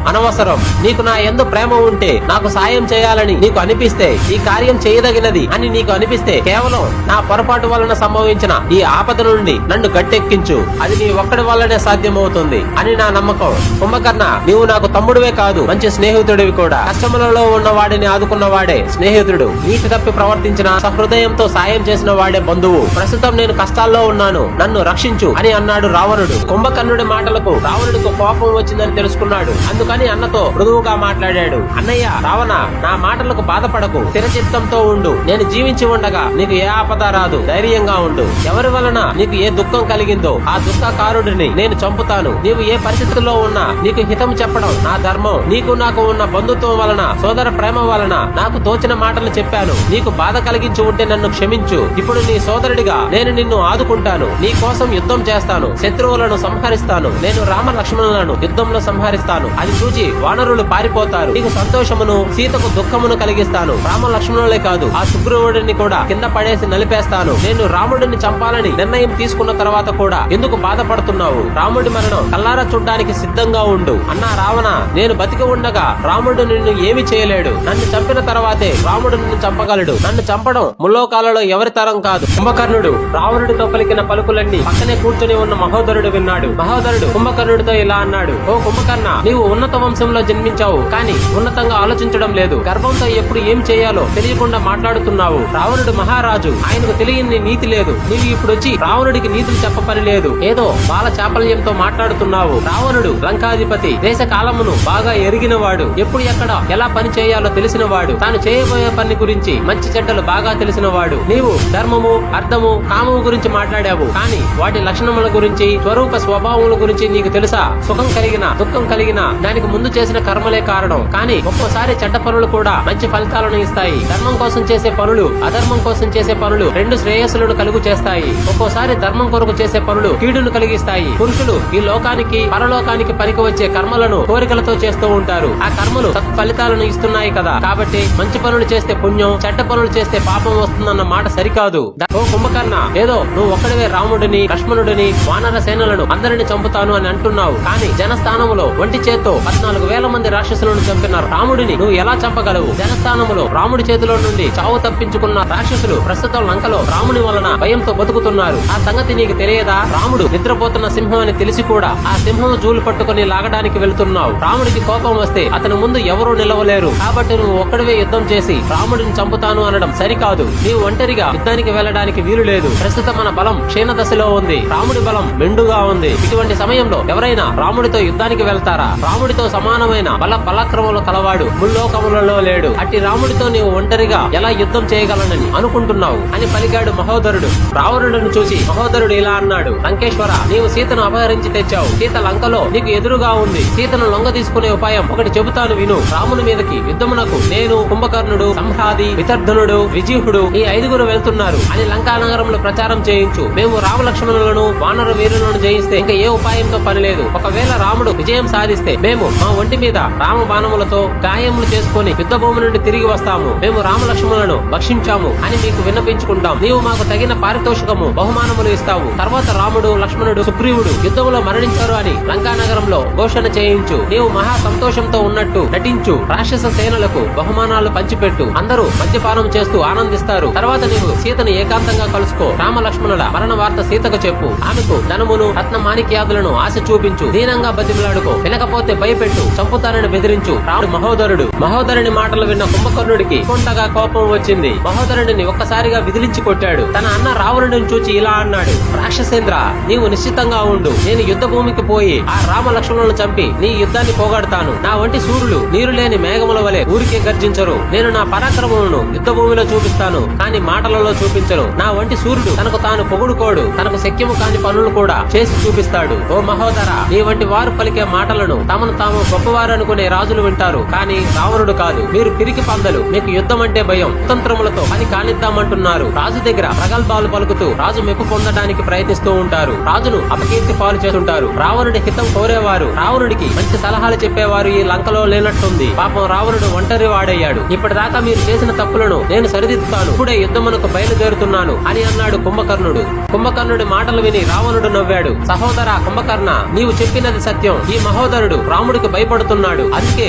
అనవసరం. నీకు నా యందు ప్రేమ ఉంటే, నాకు సాయం చేయాలని నీకు అనిపిస్తే, ఈ కార్యం చేయదగినది అని నీకు అనిపిస్తే, కేవలం నా పొరపాటు వలన సంభవించిన ఈ ఆపద నుండి నన్ను గట్టెక్కించు. అది నీ ఒక్కడి వల్లనే సాధ్యమవుతుంది అని నా నమ్మకం. కుంభకర్ణ, నీవు నాకు తమ్ముడువే కాదు, కాదు, మంచి స్నేహితుడివి కూడా. కష్టములలో ఉన్న వాడిని ఆదుకున్న వాడే స్నేహితుడు. నీతి తప్పి ప్రవర్తించిన సహృదయంతో సాయం చేసిన వాడే బంధువు. ప్రస్తుతం నేను కష్టాల్లో ఉన్నాను, నన్ను రక్షించు అని అన్నాడు రావణుడు. కుంభకర్ణుడి మాటలకు రావణుడికి కోపం వచ్చిందని తెలుసుకున్నాడు. అందుకని అన్నతో మృదువుగా మాట్లాడాడు. అన్నయ్య రావణ, నా మాటలకు బాధపడకు, స్థిరచిత్తంతో ఉండు. నేను జీవించి ఉండగా నీకు ఏ ఆపద రాదు. ధైర్యంగా ఉండు. ఎవరి వలన నీకు ఏ దుఃఖం కలిగిందో ఆ దుఃఖకారుడిని నేను చంపుతాను. నీవు ఏ పరిస్థితుల్లో ఉన్నా నీకు హితం చెప్పడం నా ధర్మం. నీకు నాకు ఉన్న బంధుత్వం వలన, సోదర ప్రేమ వలన నాకు తోచిన మాటలు చెప్పాను. నీకు బాధ కలిగించి ఉంటే నన్ను క్షమించు. ఇప్పుడు నీ సోదరుడిగా నేను నిన్ను ఆదుకుంటాను. నీ కోసం యుద్ధం చేస్తాను, శత్రువులను సంహరిస్తాను. నేను రామ లక్ష్మణులను యుద్ధంలో సంహరిస్తాను. అది చూచి వానరులు పారిపోతారు. నీకు సంతోషమును, సీతకు దుఃఖమును కలిగిస్తాను. రామ లక్ష్మణులే కాదు, ఆ సుగ్రీవుడిని కూడా కింద పడేసి నలిపేస్తాను. నేను రాముడిని చంపాలని నిర్ణయం తీసుకున్న తర్వాత కూడా ఎందుకు బాధపడుతున్నావు? రాముడి మరణం కల్లారా చూడ్డానికి సిద్ధంగా ఉండు. అన్నా రావణ, నేను బతికి ఉండగా రాముడు నిన్ను ఏమి చేయలేడు. నన్ను చంపిన తర్వాతే రాముడు నిన్ను చంపగలడు. నన్ను చంపడం ముల్లోకాలలో ఎవరి తరం కాదు. కుంభకర్ణుడు రావణుడితో పలికిన పలుకులన్నీ పక్కనే కూర్చుని ఉన్న మహోదరుడు విన్నాడు. మహోదరుడు కుంభకర్ణుడితో ఇలా అన్నాడు. ఓ కుంభకర్ణ, నీవు ఉన్నత వంశంలో జన్మించావు, కానీ ఉన్నతంగా ఆలోచించడం లేదు. గర్భంతో ఎప్పుడు ఏం చేయాలో తెలియకుండా మాట్లాడుతున్నావు. రావణుడు మహారాజు, ఆయనకు తెలియని నీతి లేదు. నీవు ఇప్పుడు వచ్చి రావణుడికి నీతులు చెప్పపని లేదు. ఏదో బాల చాపల్యంతో మాట్లాడుతున్నావు. రావణుడు లంకాధిపతి, దేశ కాలమును బాగా ఎరిగినవాడు, ఎప్పుడు ఎక్కడ ఎలా పని చేయాలో తెలిసినవాడు, తాను చేయబోయే పని గురించి మంచి చెడ్డలు బాగా తెలిసినవాడు. నీవు ధర్మము, అర్థము, కామము గురించి మాట్లాడావు, కానీ వాటి లక్షణముల గురించి, స్వరూప స్వభావముల గురించి నీకు తెలుసా? సుఖం కలిగిన దుఃఖం కలిగిన దానికి ముందు చేసిన కర్మలే కారణం. కానీ ఒక్కోసారి చెడ్డ పనులు కూడా మంచి ఫలితాలను ఇస్తాయి. ధర్మం కోసం చేసే పనులు, అధర్మం కోసం చేసే పనులు రెండు శ్రేయస్సులను కలుగు చేస్తాయి. ఒక్కోసారి ధర్మం కొరకు చేసే పనులు కీడును కలిగిస్తాయి. పురుషులు ఈ లోకానికి పరలోకానికి పనికి వచ్చే కర్మలను కోరికలతో చేస్తూ ఉంటారు. ఆ కర్మలు ఫలితాలను ఇస్తున్నాయి కదా. కాబట్టి మంచి పనులు చేస్తే పుణ్యం, చెడ్డ పనులు చేస్తే పాపం వస్తుందన్న మాట సరికాదు. ఓ కుంభకర్ణ, ఏదో నువ్వు ఒక్కడివే రాముడిని, లక్ష్మణుడిని, వానర సేనలను అందరిని చంపుతాను అని అంటున్నావు. కానీ జనస్థానములో ఒంటి చేత్తో 14,000 మంది రాక్షసులను చంపిన రాముడిని నువ్వు ఎలా చంపగలవు? జనస్థానములో రాముడి చేతిలో నుండి చావు తప్పించుకున్న రాక్షసులు ప్రస్తుతం లంకలో రాముని వలన భయంతో బతుకుతున్నారు. ఆ సంగతి నీకు తెలియదా? రాముడు నిద్రపోతున్న సింహం అని తెలిసి కూడా ఆ సింహం జూలు పట్టుకుని లాగడానికి వెళ్తున్నావు. రాముడికి కోపం వస్తే అతని ముందు ఎవరూ నిలవలేరు. కాబట్టి నువ్వు ఒక్కడివే యుద్ధం చేసి రాముడిని చంపుతాను అనడం సరికాదు. నీవు ఒంటరిగా యుద్ధానికి వెళ్ళడానికి వీలు లేదు. ప్రస్తుతం మన బలం క్షీణ దశలో ఉంది. రాముడి బలం మెండుగా ఉంది. ఇటువంటి సమయంలో ఎవరైనా రాముడితో యుద్ధానికి వెళ్తారా? రాముడితో సమానమైన బల పరాక్రమములు కలవాడు ముల్లోకములలో లేడు. అట్టి రాముడితో నీవు ఒంటరిగా ఎలా యుద్ధం చేయగలనని అనుకుంటున్నావు అని పలికాడు మహోదరుడు. రావణుడిని చూసి మహోదరుడు ఇలా అన్నాడు. లంకేశ్వర, నీవు సీతను అపహరించి తెచ్చావు. సీత లంకలో నీకు ఎదురుగా ఉంది. సీతను లొంగ తీసుకునే ఉపాయం ఒకటి చెబుతాను విను. రాముని మీదకి యుద్ధమునకు నేను, కుంభకర్ణుడు, సంహాది, వితర్ధనుడు, విజీహుడు ఈ 5గురు వెళ్తున్నారు అని లంకా నగరంలో ప్రచారం చేయించు. మేము రామలక్ష్మణులను, వానర వీరులను జయిస్తే ఇంకా ఏ ఉపాయంతో పని లేదు. ఒకవేళ రాముడు విజయం సాధిస్తే మేము మా ఒంటి మీద రామ బాణములతో గాయములు చేసుకుని యుద్ధ భూమి నుండి తిరిగి వస్తాము. మేము రామలక్ష్మణులను భక్షించాము అని మీకు విన్నపించుకుంటాం. నీవు మాకు తగిన పారితోషికము, బహుమానములు ఇస్తావు. తర్వాత రాముడు, లక్ష్మణుడు, సుగ్రీవుడు యుద్ధంలో మరణించారు అని లంకా నగరంలో ఘోషణ చేయించు. నీవు మహా సంతోషంతో ఉన్నట్టు నటించు. రాక్షస సేనలకు బహుమానాలు పంచిపెట్టు. అందరూ మద్యపానం చేస్తూ ఆనందిస్తారు. తర్వాత నీవు సీతను ఏకాంతంగా కలుసుకో. రామ లక్ష్మణుల మరణ వార్త సీతకు చెప్పు. ఆమెకు ధనమును, రత్న మాణిక్యాదులను ఆశ చూపించు. దీనంగా బతిమలాడుకో. వినకపోతే భయపెట్టు, చంపుతానని బెదిరించు. రాముడు మహోదరుని మాటలు విన్న కుంభకర్ణుడికి కొండగా కోపం వచ్చింది. మహోదరుడిని ఒక్కసారిగా విదిలించి కొట్టాడు. తన అన్న రావణుడిని చూచి ఇలా అన్నాడు. రాక్షసేంద్ర, నీవు నిశ్చితంగా ఉండు. నేను యుద్ధ భూమికి పోయి ఆ రామ లక్ష్మణులను చంపి నీ యుద్ధాన్ని పోగొడతాను. నా వంటి సూర్యులు నీరు లేని మేఘముల వలె ఊరికే గర్జించరు. నేను నా పరాక్రమములను యుద్ధ భూమిలో చూపిస్తాను, కానీ మాటలలో చూపించను. నా వంటి సూర్యుడు తనకు తాను పొగుడుకోడు. తనకు శక్యము కాని పనులు కూడా చేసి చూపిస్తాడు. ఓ మహోదర, నీ వంటి వారు పలికే మాటలను తమను తాము గొప్పవారు అనుకునే రాజులు వింటారు, కానీ రావణుడు కాదు. మీరు పిరికి పందలు. మీకు యుద్ధం అంటే భయం. కుతంత్రములతో పని కానిద్దామంటున్నారు. రాజు దగ్గర ప్రగల్భాలు పలుకుతూ రాజు మెప్పు పొందడానికి ప్రయత్నిస్తూ ఉంటారు. రాజును అపకీర్తి పాలు చేస్తుంటారు. రావణుడి హితం కోరేవారు, రావణుడికి మంచి సలహాలు చెప్పేవారు ఈ లంకలో లేనట్టుంది. పాపం రావణుడు ఒంటరి వాడయ్యాడు. ఇప్పటిదాకా మీరు చేసిన తప్పులను నేను సరిదిద్దుతాను. ఇప్పుడే యుద్ధమునకు బయలుదేరుతున్నాను అని అన్నాడు కుంభకర్ణుడు. కుంభకర్ణుడి మాటలు విని రావణుడు నవ్వాడు. సహోదరా కుంభకర్ణ, నీవు చెప్పినది సత్యం. ఈ మహోదరుడు రాముడికి భయపడుతున్నాడు. అందుకే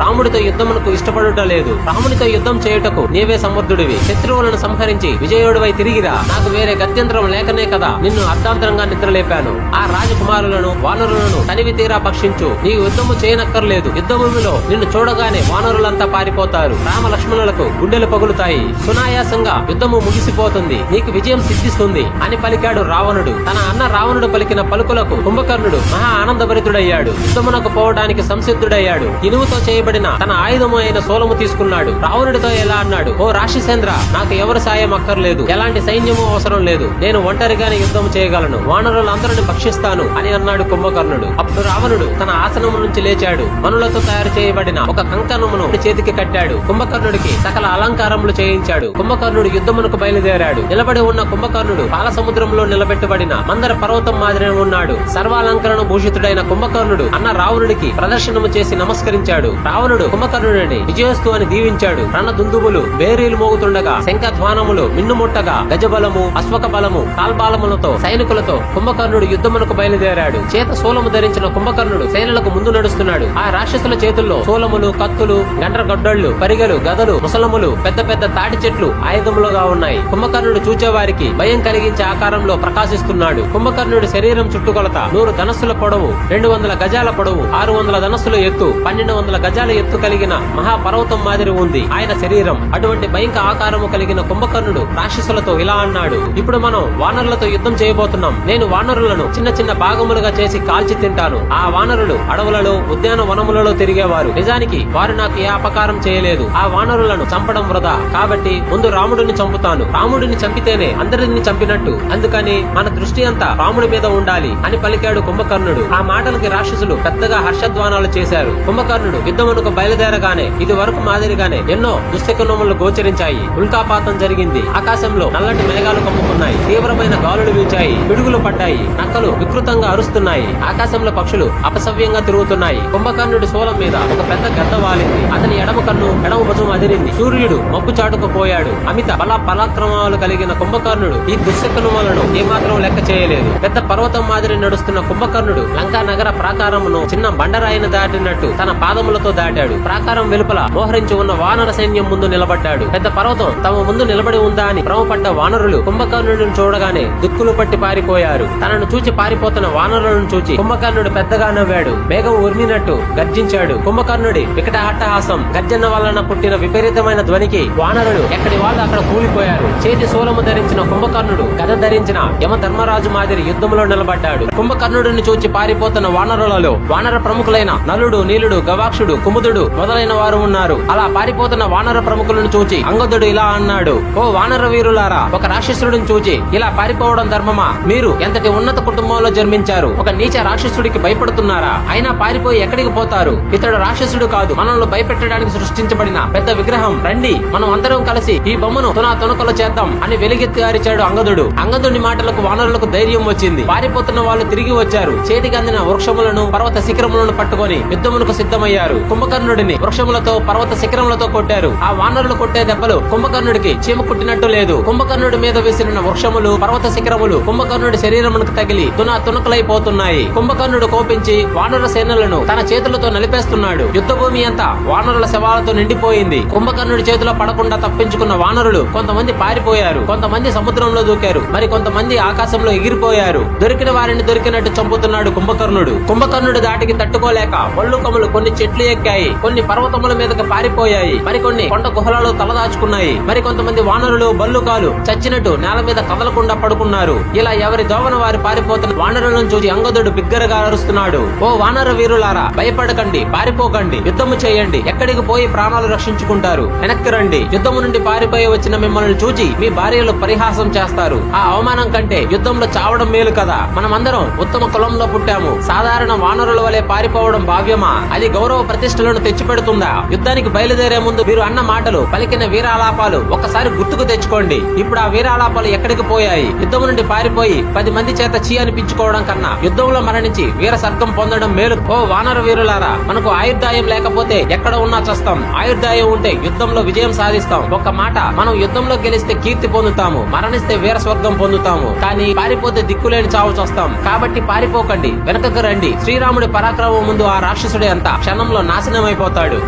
రాముడితో యుద్ధమునకు ఇష్టపడుట లేదు. రాముడితో యుద్ధం చేయుటకు నీవే సమర్థుడివి. శత్రువులను సంహరించి విజయుడివై తిరిగిరా. నాకు వేరే గత్యంతరం లేకనే కదా నిన్ను అర్ధాంతరంగా నిద్రలేపాను. ఆ రాజకుమారులను, వానరులను తనివి తీరా భక్షించు. నీ యుద్ధము చేయనక్కర్లేదు. లేదు. యుద్ధ భూమిలో నిన్ను చూడగానే వానరులంతా పారిపోతారు. రామ లక్ష్మణులకు గుండెలు పగులుతాయి. సునాయాసంగా యుద్ధము ముగిసిపోతుంది. నీకు విజయం సిద్ధిస్తుంది అని పలికాడు రావణుడు. తన అన్న రావణుడు పలికిన పలుకులకు కుంభకర్ణుడు మహా ఆనందభరితుడయ్యాడు. యుద్ధమునకు పోవడానికి సంసిద్ధుడయ్యాడు. ఇనుముతో చేయబడిన తన ఆయుధము అయిన సోలము తీసుకున్నాడు. రావణుడితో ఎలా అన్నాడు, ఓ రాక్షసేంద్ర, నాకు ఎవరి సాయం అక్కర్లేదు, ఎలాంటి సైన్యము అవసరం లేదు, నేను ఒంటరిగానే యుద్ధం చేయగలను, వానరులందరిని భక్షిస్తాను అని అన్నాడు కుంభకర్ణుడు. అప్పుడు రావణుడు తన ఆసనము నుంచి లేచాడు. మనులతో తయారు చేయబడిన ఒక కంకణమును చేతికి కట్టాడు. కుంభకర్ణుడికి సకల అలంకారములు చేయించాడు. కుంభకర్ణుడు యుద్ధమునకు బయలుదేరాడు. నిలబడి ఉన్న కుంభకర్ణుడు పాల సముద్రంలో నిలబెట్టబడిన మందర పర్వతం మాదిరి ఉన్నాడు. సర్వాలంకరణ భూషితుడైన కుంభకర్ణుడు అన్న రావణుడికి ప్రదర్శనము చేసి నమస్కరించాడు. రావణుడు కుంభకర్ణుడిని విజయోస్తు అని దీవించాడు. రణ దుందుబులు బేరీలు మోగుతుండగా, శంఖధ్వానములు మిన్నుముట్టగా, గజబలము, అశ్వక బలము, కాల్బాలములతో సైనికులతో కుంభకర్ణుడు యుద్ధమునకు బయలుదేరాడు. చేత శూలము ధరించిన కుంభకర్ణుడు సేనలకు ముందు నడుస్తున్నాడు. ఆ రాక్షసుల చేతుల్లో శూలములు, కత్తులు, గండ్రగొడ్డళ్లు, పరిగెలు, గదలు, ముసలములు, పెద్ద పెద్ద తాటి చెట్లు ఆయుధములుగా ఉన్నాయి. కుంభకర్ణుడు చూచేవారికి భయం కలిగించే ఆకారంలో ప్రకాశిస్తున్నాడు. కుంభకర్ణుడి శరీరం చుట్టుకొలత 100 ధనస్సుల పొడవు, 200 గజాల పొడవు, 600 ధనస్సుల ఎత్తు, 1200 గజాల ఎత్తు కలిగిన మహాపర్వతం మాదిరి ఉంది ఆయన శరీరం. అటువంటి భయంకర ఆకారము కలిగిన కుంభకర్ణుడు రాక్షసులతో ఇలా అన్నాడు, ఇప్పుడు మనం వానరులతో యుద్ధం చేయబోతున్నాం. నేను వానరులను చిన్న చిన్న భాగములుగా చేసి కాల్చి తింటాను. ఆ వానరులు అడవులలో, ఉద్యానవనములలో తిరిగేవారు. నిజానికి వారు నాకు ఏ అపకారం చేయలేదు. ఆ వానరులను చంపడం వృధా. కాబట్టి ముందు రాముడిని చంపుతాను. రాముడిని చంపితేనే అందరిని చంపినట్టు. అందుకని మన దృష్టి అంతా రాముడి మీద ఉండాలి అని పలికాడు కుంభకర్ణుడు. ఆ మాటలకి రాక్షసులు పెద్దగా హర్షధ్వానాలు చేశారు. కుంభకర్ణుడు యుద్ధమునకు బయలుదేరగానే ఇది వరకు మాదిరిగానే ఎన్నో దుశ్శకునములు గోచరించాయి. ఉల్కాపాతం జరిగింది. ఆకాశంలో నల్లటి మేఘాలు కమ్ముకున్నాయి. తీవ్రమైన గాలులు వీచాయి. పిడుగులు పడ్డాయి. నక్కలు వికృతంగా అరుస్తున్నాయి. ఆకాశంలో పక్షులు అపసవ్యంగా తిరుగుతున్నాయి. కుంభకర్ణుడి శూలం మీద ఒక పెద్ద గద్ద వాలింది. అతని ఎడమ కన్ను ఎడమ భుజం అదిరింది. సూర్యుడు మబ్బు చాటుకుపోయాడు. అమిత బల పరాక్రమాలు కలిగిన కుంభకర్ణుడు ఈ దుశ్శకునములను ఏమాత్రం లెక్క చేయలేదు. పెద్ద పర్వతం మాదిరి నడుస్తున్న కుంభకర్ణుడు లంకా నగర ప్రాకారమును చిన్న బండరాయిని దాటినట్టు తన పాదములతో దాటాడు. ప్రాకారం వెలుపల మోహరించి ఉన్న వానర సైన్యం ముందు నిలబడ్డాడు. పెద్ద పర్వతం తమ ముందు నిలబడి ఉందా అని భ్రమపడ్డ వానరులు కుంభకర్ణుడిని చూడగానే దిక్కులు పట్టి పారిపోయారు. తనను చూచి పారిపోతున్న వానరులను చూచి కుంభకర్ణుడు పెద్దగా నవ్వాడు. మేఘం ఉరిమినట్టు గర్జించాడు. కుంభకర్ణుడి వికట హట్టహాసం గర్జన వలన పుట్టిన విపరీతమైన ధ్వనికి వానరులు ఎక్కడి వాళ్ళు అక్కడ కూలిపోయారు. చేతి శూలము ధరించిన కుంభకర్ణుడు గద ధరించిన యమ ధర్మరాజు మాదిరి యుద్ధంలో నిలబడ్డాడు. కుంభకర్ణుడిని చూచి పారిపోతున్న వానరులలో వానర ప్రముఖులైన నలుడు, నీలుడు, గవాక్షుడు, కుముదుడు మొదలైన వారు ఉన్నారు. అలా పారిపోతున్న వానర ప్రముఖులను చూచి అంగదుడు ఇలా అన్నాడు, ఓ వానర వీరులారా, ఒక రాక్షసుడిని చూచి ఇలా పారిపోవడం ధర్మమా? మీరు ఎంతటి ఉన్నత కుటుంబంలో జన్మించారు. ఒక నీచ రాక్షసుడికి భయపడుతున్నారా? అయినా పారిపోయి ఎక్కడికి పోతారు? ఇతడు రాక్షసుడు కాదు, మనల్ని భయపెట్టడానికి సృష్టించబడిన పెద్ద విగ్రహం. రండి, మనం అందరం కలిసి ఈ బొమ్మను తునకలు చేద్దాం అని వెలిగెత్తి అరిచాడు అంగదుడు. అంగదుడి మాటలకు వానరులకు ధైర్యం వచ్చింది. పారిపోతున్న వాళ్ళు తిరిగి వచ్చారు. చేతికి అందిన వృక్షములను, పర్వత శిఖరములను పట్టుకొని యుద్ధమునకు సిద్ధమయ్యారు. కుంభకర్ణుడిని వృక్షములతో, పర్వత శిఖరములతో కొట్టారు. ఆ వానరులు కొట్టే దెబ్బలు కుంభకర్ణుడికి చీమ కుట్టినట్టు లేదు. కుంభకర్ణుడి మీద వేసిన వృక్షములు, పర్వత శిఖరములు కుంభకర్ణుడి శరీరమునకు తగిలి తునకలైపోతున్నాయి. కుంభకర్ణుడు కోపించి వానర సేనలను తన చేతులతో నలిపేస్తున్నాడు. యుద్ధ భూమి అంతా వానరుల శవాలతో నిండిపోయింది. కుంభకర్ణుడి చేతిలో పడకుండా తప్పించుకున్న వానరులు కొంతమంది పారిపోయారు. కొంతమంది సముద్రంలో దూకారు. మరి కొంతమంది ఆకాశంలో ఎగిరిపోయారు. దొరికిన వారిని దొరికినట్టు చంపుతున్నాడు కుంభకర్ణుడు. కుంభకర్ణుడి దాటికి తట్టుకోలేక ఒళ్ళు కములు కొన్ని చెట్లు ఎక్కాయి. కొన్ని పర్వతముల మీదకి పారిపోయాయి. మరికొన్ని కొండ గుహలలో తలదాచుకున్నాయి. మరి కొంతమంది వానరులు బల్లుకాలు చచ్చినట్టు నేల మీద కదలకుండా పడుకున్నారు. ఇలా ఎవరి దోవన వారి పారిపోతున్న వానరులను చూసి అంగదుడు బిగ్గరగా అరుస్తున్నాడు, ఓ వానర వీరులారా, భయపడకండి, పారిపోకండి, యుద్ధము చేయండి. ఎక్కడికి పోయి ప్రాణాలు రక్షించుకుంటారు? వెనక్కి రండి. యుద్ధము నుండి పారిపోయి వచ్చిన మిమ్మల్ని చూచి మీ భార్యలు పరిహాసం చేస్తారు. ఆ అవమానం కంటే యుద్ధంలో చావడం మేలు కదా. మనమందరం ఉత్తమ కులంలో పుట్టాము. సాధారణ వానరుల వలె పారిపోవడం భావ్యమా? అది గౌరవ ప్రతిష్టలను తెచ్చిపెడుతుందా? యుద్ధానికి బయలుదేరే ముందు మీరు అన్న మాటలు, పలికిన వీరాలాపాలు ఒక్కసారి గుర్తుకు తెచ్చుకోండి. ఇప్పుడు ఆ వీరాలాపాలు ఎక్కడికి పోయాయి? యుద్ధం నుండి పారిపోయి 10 మంది చేత చీ అనిపించుకోవడం కన్నా యుద్ధంలో మరణించి వీర స్వర్గం పొందడం మేలు. ఓ వానర వీరులారా, మనకు ఆయుర్దాయం లేకపోతే ఎక్కడ ఉన్నా చస్తాం. ఆయుర్దాయం ఉంటే యుద్ధంలో విజయం సాధిస్తాం. ఒక్క మాట, మనం యుద్ధంలో గెలిస్తే కీర్తి పొందుతాము, మరణిస్తే వీర స్వర్గం పొందుతాము. కానీ పారిపోతే దిక్కులేని చావు చస్తాం. కాబట్టి పారిపోకండి, వెనకకు రండి. శ్రీరాముడి పరాక్రమం ముందు ఆ రాక్షసుడే అంతా క్షణంలో నాశనమైపోతాడు.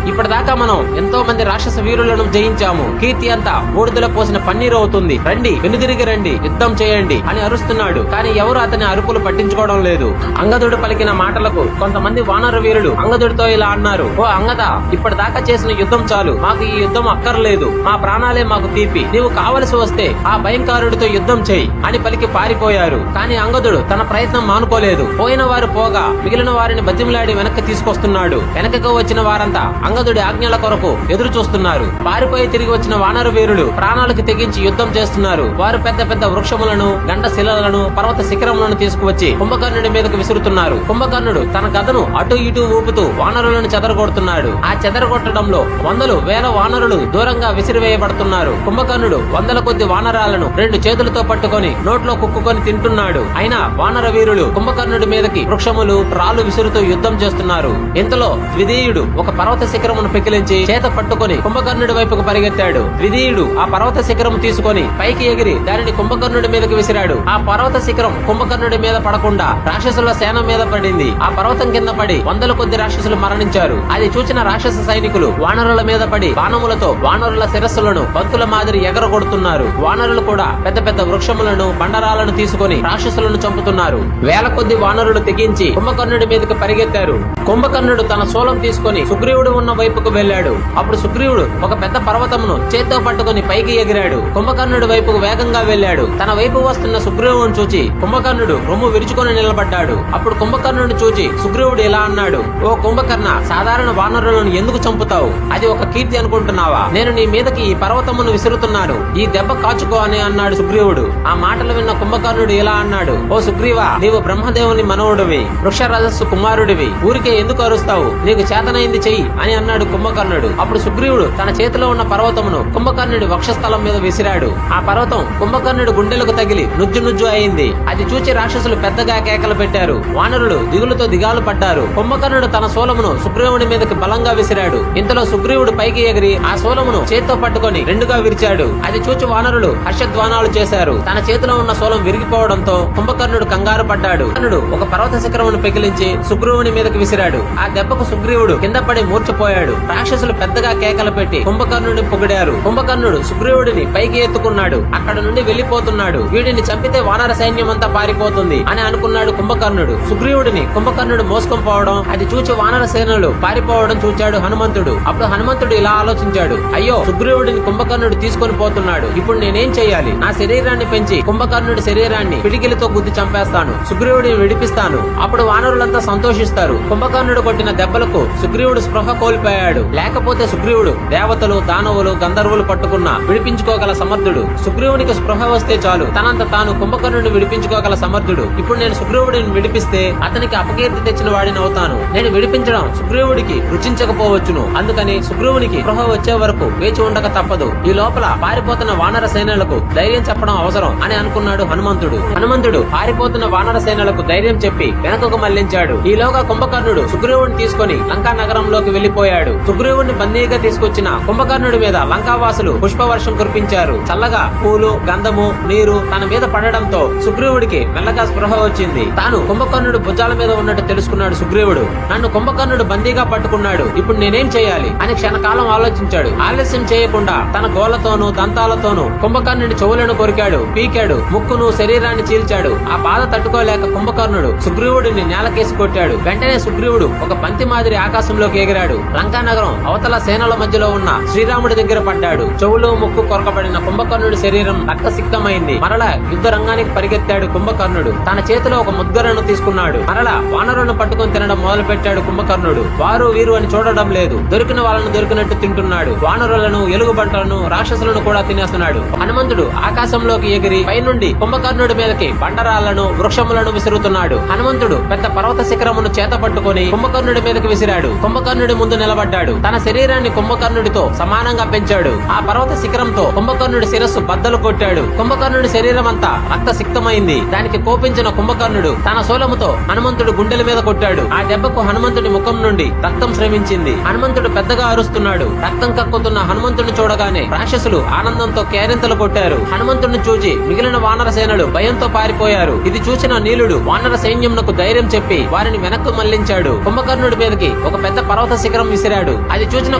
ఇప్పటిదాకా మనం ఎంతో మంది రాక్షస వీరులను జయించాము. కీర్తి అంతా బూడిదలో పోసిన పన్నీరు అవుతుంది. రండి, వెనుదిరిగి రండి, యుద్ధం చేయండి అని అరుస్తున్నాడు. కానీ ఎవరు అతని అరుపులు పట్టించుకోవడం లేదు. అంగదుడు పలికిన మాటలకు కొంతమంది వానర వీరులు అంగదుడితో ఇలా అన్నారు, ఓ అంగద, ఇప్పటిదాకా చేసిన యుద్ధం చాలు, మాకు ఈ యుద్ధం అక్కర్లేదు, మా ప్రాణాలే మాకు తీపి, నీవు కావలసి వస్తే ఆ భయంకరుడితో యుద్ధం చేయి అని పలికి పారిపోయారు. కానీ అంగదుడు తన ప్రయత్నం మానుకోలేదు. పోయిన వారు పోగా మిగిలిన వారిని బతిమిలాడి వెనక్కి తీసుకొస్తున్నాడు. వెనకకు వచ్చిన వారంతా అంగదుడి ఆజ్ఞల కొరకు ఎదురు చూస్తున్నారు. పారిపోయి తిరిగి వచ్చిన వానర వీరులు ప్రాణాలకు తెగించి యుద్ధం చేస్తున్నారు. వారు పెద్ద పెద్ద వృక్షములను, గండ శిలలను, పర్వత శిఖరములను తీసుకువచ్చి కుంభకర్ణుడి మీదకు విసురుతున్నారు. కుంభకర్ణుడు తన గదను అటు ఇటు ఊపుతూ వానరులను చెదరగొడుతున్నాడు. ఆ చెదరగొట్టడంలో వందలు వేల వానరులు దూరంగా విసిరివేయబడుతున్నారు. కుంభకర్ణుడు వందల కొద్ది వానరాలను 2 చేతులతో పట్టుకొని నోట్లో కుక్కుకొని తింటున్నాడు. అయినా వానర వీరులు కుంభకర్ణుడి మీదకి వృక్షములు, రాళ్లు విసురుతూ యుద్ధం చేస్తున్నారు. ఇంతలో ద్వితీయుడు ఒక పర్వత శిఖరమును పెకిలించి చేత పట్టుకొని కుంభకర్ణుడి వైపుకు పరిగెత్తాడు. ద్వితీయుడు ఆ పర్వత శిఖరం తీసుకొని పైకి ఎగిరి దానిని కుంభకర్ణుడి మీదకి విసిరాడు. ఆ పర్వత శిఖరం కుంభకర్ణుడి మీద పడకుండా రాక్షసుల సేన మీద పడింది. ఆ పర్వతం కింద పడి వందల కొద్ది రాక్షసులు మరణించారు. అది చూసిన రాక్షస సైనికులు వానరుల మీద పడి బాణములతో వానరుల శిరస్సులను బంతుల మాదిరి ఎగరగొడుతున్నారు. వానరులు కూడా పెద్ద పెద్ద వృక్షములను, బండరాలను తీసుకొని రాక్షసులను చంపుతున్నారు. వేల కొద్ది వానరులు తెగించి కుంభకర్ణుడి మీదకి పరిగెత్తారు. కుంభకర్ణుడు తన శూలం తీసుకొని సుగ్రీవుడు ఉన్న వైపుకు వెళ్లాడు. అప్పుడు సుగ్రీవుడు ఒక పెద్ద పర్వతమును చేత్తో పట్టుకొని పైకి ఎగిరాడు. కుంభకర్ణుడి వైపుకు వేగంగా వెళ్లాడు. తన వైపు వస్తున్న సుగ్రీవుని చూచి కుంభకర్ణుడు రొమ్ము విరుచుకొని నిలబడ్డాడు. అప్పుడు కుంభకర్ణుడిని చూచి సుగ్రీవుడు ఇలా అన్నాడు, ఓ కుంభకర్ణ, సాధారణ వానరులను ఎందుకు చంపుతావు? అది ఒక కీర్తి అనుకుంటున్నావా? నేను నీ మీదకి ఈ పర్వతమును విసురుతున్నాను, ఈ దెబ్బ కాచుకో అని అన్నాడు సుగ్రీవుడు. ఆ మాటలు విన్న కుంభకర్ణుడు ఇలా అన్నాడు, ఓ సుగ్రీవా, నీవు బ్రహ్మదేవుని మనవుడివి, వృక్షరజస్సు కుమారుడివి, ఊరికే ఎందుకు అరుస్తావు? నీకు చేతనైంది చెయ్యి అని అన్నాడు కుంభకర్ణుడు. అప్పుడు సుగ్రీవుడు తన చేతిలో ఉన్న పర్వతమును కుంభకర్ణుడి వక్షస్థలం మీద విసిరాడు. ఆ పర్వతం కుంభకర్ణుడి గుండెలకు తగిలి నుజ్జు నుజ్జు అయింది. అది చూచి రాక్షసులు పెద్దగా కేకలు పెట్టారు. వానరులు దిగులుతో దిగాలు పడ్డారు. కుంభకర్ణుడు తన శూలమును సుగ్రీవుడి మీదకి బలంగా విసిరాడు. ఇంతలో సుగ్రీవుడు పైకి ఎగిరి ఆ శూలమును చేత్తో పట్టుకొని రెండుగా విరిచాడు. అది చూచి వానరులు హర్షధ్వానాలు చేశారు. తన చేతిలో ఉన్న శూలం విరిగిపోవడంతో కుంభకర్ణుడు కంగారు పడ్డాడు. కర్ణుడు ఒక పర్వత శిఖరమును పెకిలించి సుగ్రీవుని మీదకి విసిరాడు. ఆ దెబ్బకు సుగ్రీవుడు కింద పడి మూర్ఛపోయాడు. రాక్షసులు పెద్దగా కేకలు పెట్టి కుంభకర్ణుడిని పొగిడారు. కుంభకర్ణుడు సుగ్రీవుడిని పైకి ఎత్తుకున్నాడు. అక్కడ నుండి వెళ్లిపోతున్నాడు. వీడిని చంపితే వానర సైన్యం అంతా పారిపోతుంది అని అనుకున్నాడు కుంభకర్ణుడు. సుగ్రీవుడిని కుంభకర్ణుడు మోసుకొని పోవడం, అది చూచి వానర సేనలు పారిపోవడం చూచాడు హనుమంతుడు. అప్పుడు హనుమంతుడు ఇలా ఆలోచించాడు, అయ్యో, సుగ్రీవుడిని కుంభకర్ణుడు తీసుకొని పోతున్నాడు. ఇప్పుడు నేనేం చెయ్యాలి? నా శరీరాన్ని పెంచి కుంభకర్ణుడి శరీరాన్ని పిడికిలితో గుద్ది చంపేస్తాను, సుగ్రీవుడిని విడిపిస్తాను. అప్పుడు వానరులంతా సంతోషిస్తారు. కుంభకర్ణుడు కొట్టిన దెబ్బలకు సుగ్రీవుడు స్పృహ కోల్పోయాడు. లేకపోతే సుగ్రీవుడు దేవతలు, దానవులు, గంధర్వులు పట్టుకున్నా విడిపించుకోగల సమర్థుడు. సుగ్రీవునికి స్పృహ వస్తే చాలు తనంత తాను కుంభకర్ణుడిని విడిపించుకోగల సమర్థుడు. ఇప్పుడు నేను సుగ్రీవుడిని విడిపిస్తే అతనికి అపకీర్తి తెచ్చిన వాడిని అవుతాను. నేను విడిపించడం సుగ్రీవుడికి రుచించకపోవచ్చును. అందుకని సుగ్రీవునికి స్పృహ వచ్చే వరకు వేచి ఉండక తప్పదు. ఈ లోపల పారిపోతున్న వానర సేనలకు ధైర్యం చెప్పడం అవసరం అని అనుకున్నాడు హనుమంతుడు పారిపోతున్న వానర సేనలకు ధైర్యం చెప్పి వెనకకు మళ్లించాడు. ఈలోగా కుంభకర్ణుడు సుగ్రీవుడిని తీసుకొని లంకా నగరంలోకి వెళ్లిపోయాడు. సుగ్రీవుడిని బందీగా తీసుకొచ్చిన కుంభకర్ణుడి మీద లంకావాసులు పుష్పవర్షం కురిపించారు. చల్లగా పూలు, గంధము, నీరు తన మీద పడడంతో సుగ్రీవుడికి మెల్లగా స్పృహ వచ్చింది. తాను కుంభకర్ణుడు భుజాల మీద ఉన్నట్టు తెలుసుకున్నాడు సుగ్రీవుడు. నన్ను కుంభకర్ణుడు బందీగా పట్టుకున్నాడు, ఇప్పుడు నేనేం చేయాలి అని క్షణకాలం ఆలోచించాడు. ఆలస్యం చేయకుండా తన గోళ్లతోనూ దంతాలతోనూ కుంభకర్ణుడి చెవులను కొరికాడు, పీకాడు, ముక్కును, శరీరాన్ని చీల్చాడు. ఆ బాధ తట్టుకోలేక కుంభకర్ణుడు సుగ్రీవుడిని నేలకేసి కొట్టాడు. వెంటనే సుగ్రీవుడు ఒక బంతి మాదిరి ఆకాశంలోకి ఎగిరాడు. లంకా నగరం అవతల సేనల మధ్యలో ఉన్న శ్రీరాముడి దగ్గర పడ్డాడు. చెవులు, ముక్కు కొరకబడిన కుంభకర్ణుడి శరీరం రక్తసిక్తమైంది. మరలా యుద్ధ రంగానికి పరిగెత్తాడు కుంభకర్ణుడు. తన చేతిలో ఒక ముద్గరను తీసుకున్నాడు. మరలా వానరులను పట్టుకుని తినడం మొదలు పెట్టాడు కుంభకర్ణుడు. వారు వీరు అని చూడడం లేదు. దొరికిన వాళ్ళను దొరికినట్టు తింటున్నాడు. వానరులను, ఎలుగుబంటలను, రాక్షసులను కూడా తినేస్తున్నాడు. హనుమంతుడు ఆకాశంలోకి ఎగిరి పైనుండి కుంభకర్ణుడి మీదకి బండరాళ్లను, వృక్షములను విసురుతున్నాడు. హనుమంతుడు పెద్ద పర్వత శిఖరమును చేత పట్టుకుని కుంభకర్ణుడి మీదకి విసిరాడు. కుంభకర్ణుడి ముందు నిలబడ్డాడు. తన శరీరాన్ని కుంభకర్ణుడితో సమానంగా పెంచాడు. ఆ పర్వత శిఖరంతో కుంభకర్ణుడి శిరస్సు బద్దలు కొట్టాడు. కుంభకర్ణుడి శరీరం అంతా రక్తసిక్తమైంది. దానికి కోపించిన కుంభకర్ణుడు తన శూలముతో హనుమంతుడు గుండెల మీద కొట్టాడు. ఆ దెబ్బకు హనుమంతుడి ముఖం నుండి రక్తం స్రవించింది. హనుమంతుడు పెద్దగా అరుస్తున్నాడు. రక్తం కక్కుతున్న హనుమంతుడిని చూడగానే రాక్షసులు ఆనందంతో కేరింతలు కొట్టారు. హనుమంతుడిని చూచి మిగిలిన వానర సేనలు భయంతో పారిపోయారు. ఇది చూసిన నీలుడు వానర సైన్యంకు ధైర్యం చెప్పి వారిని వెనక్కు మళ్లించాడు. కుంభకర్ణుడి మీదకి ఒక పెద్ద పర్వత శిఖరం విసిరాడు. అది చూసిన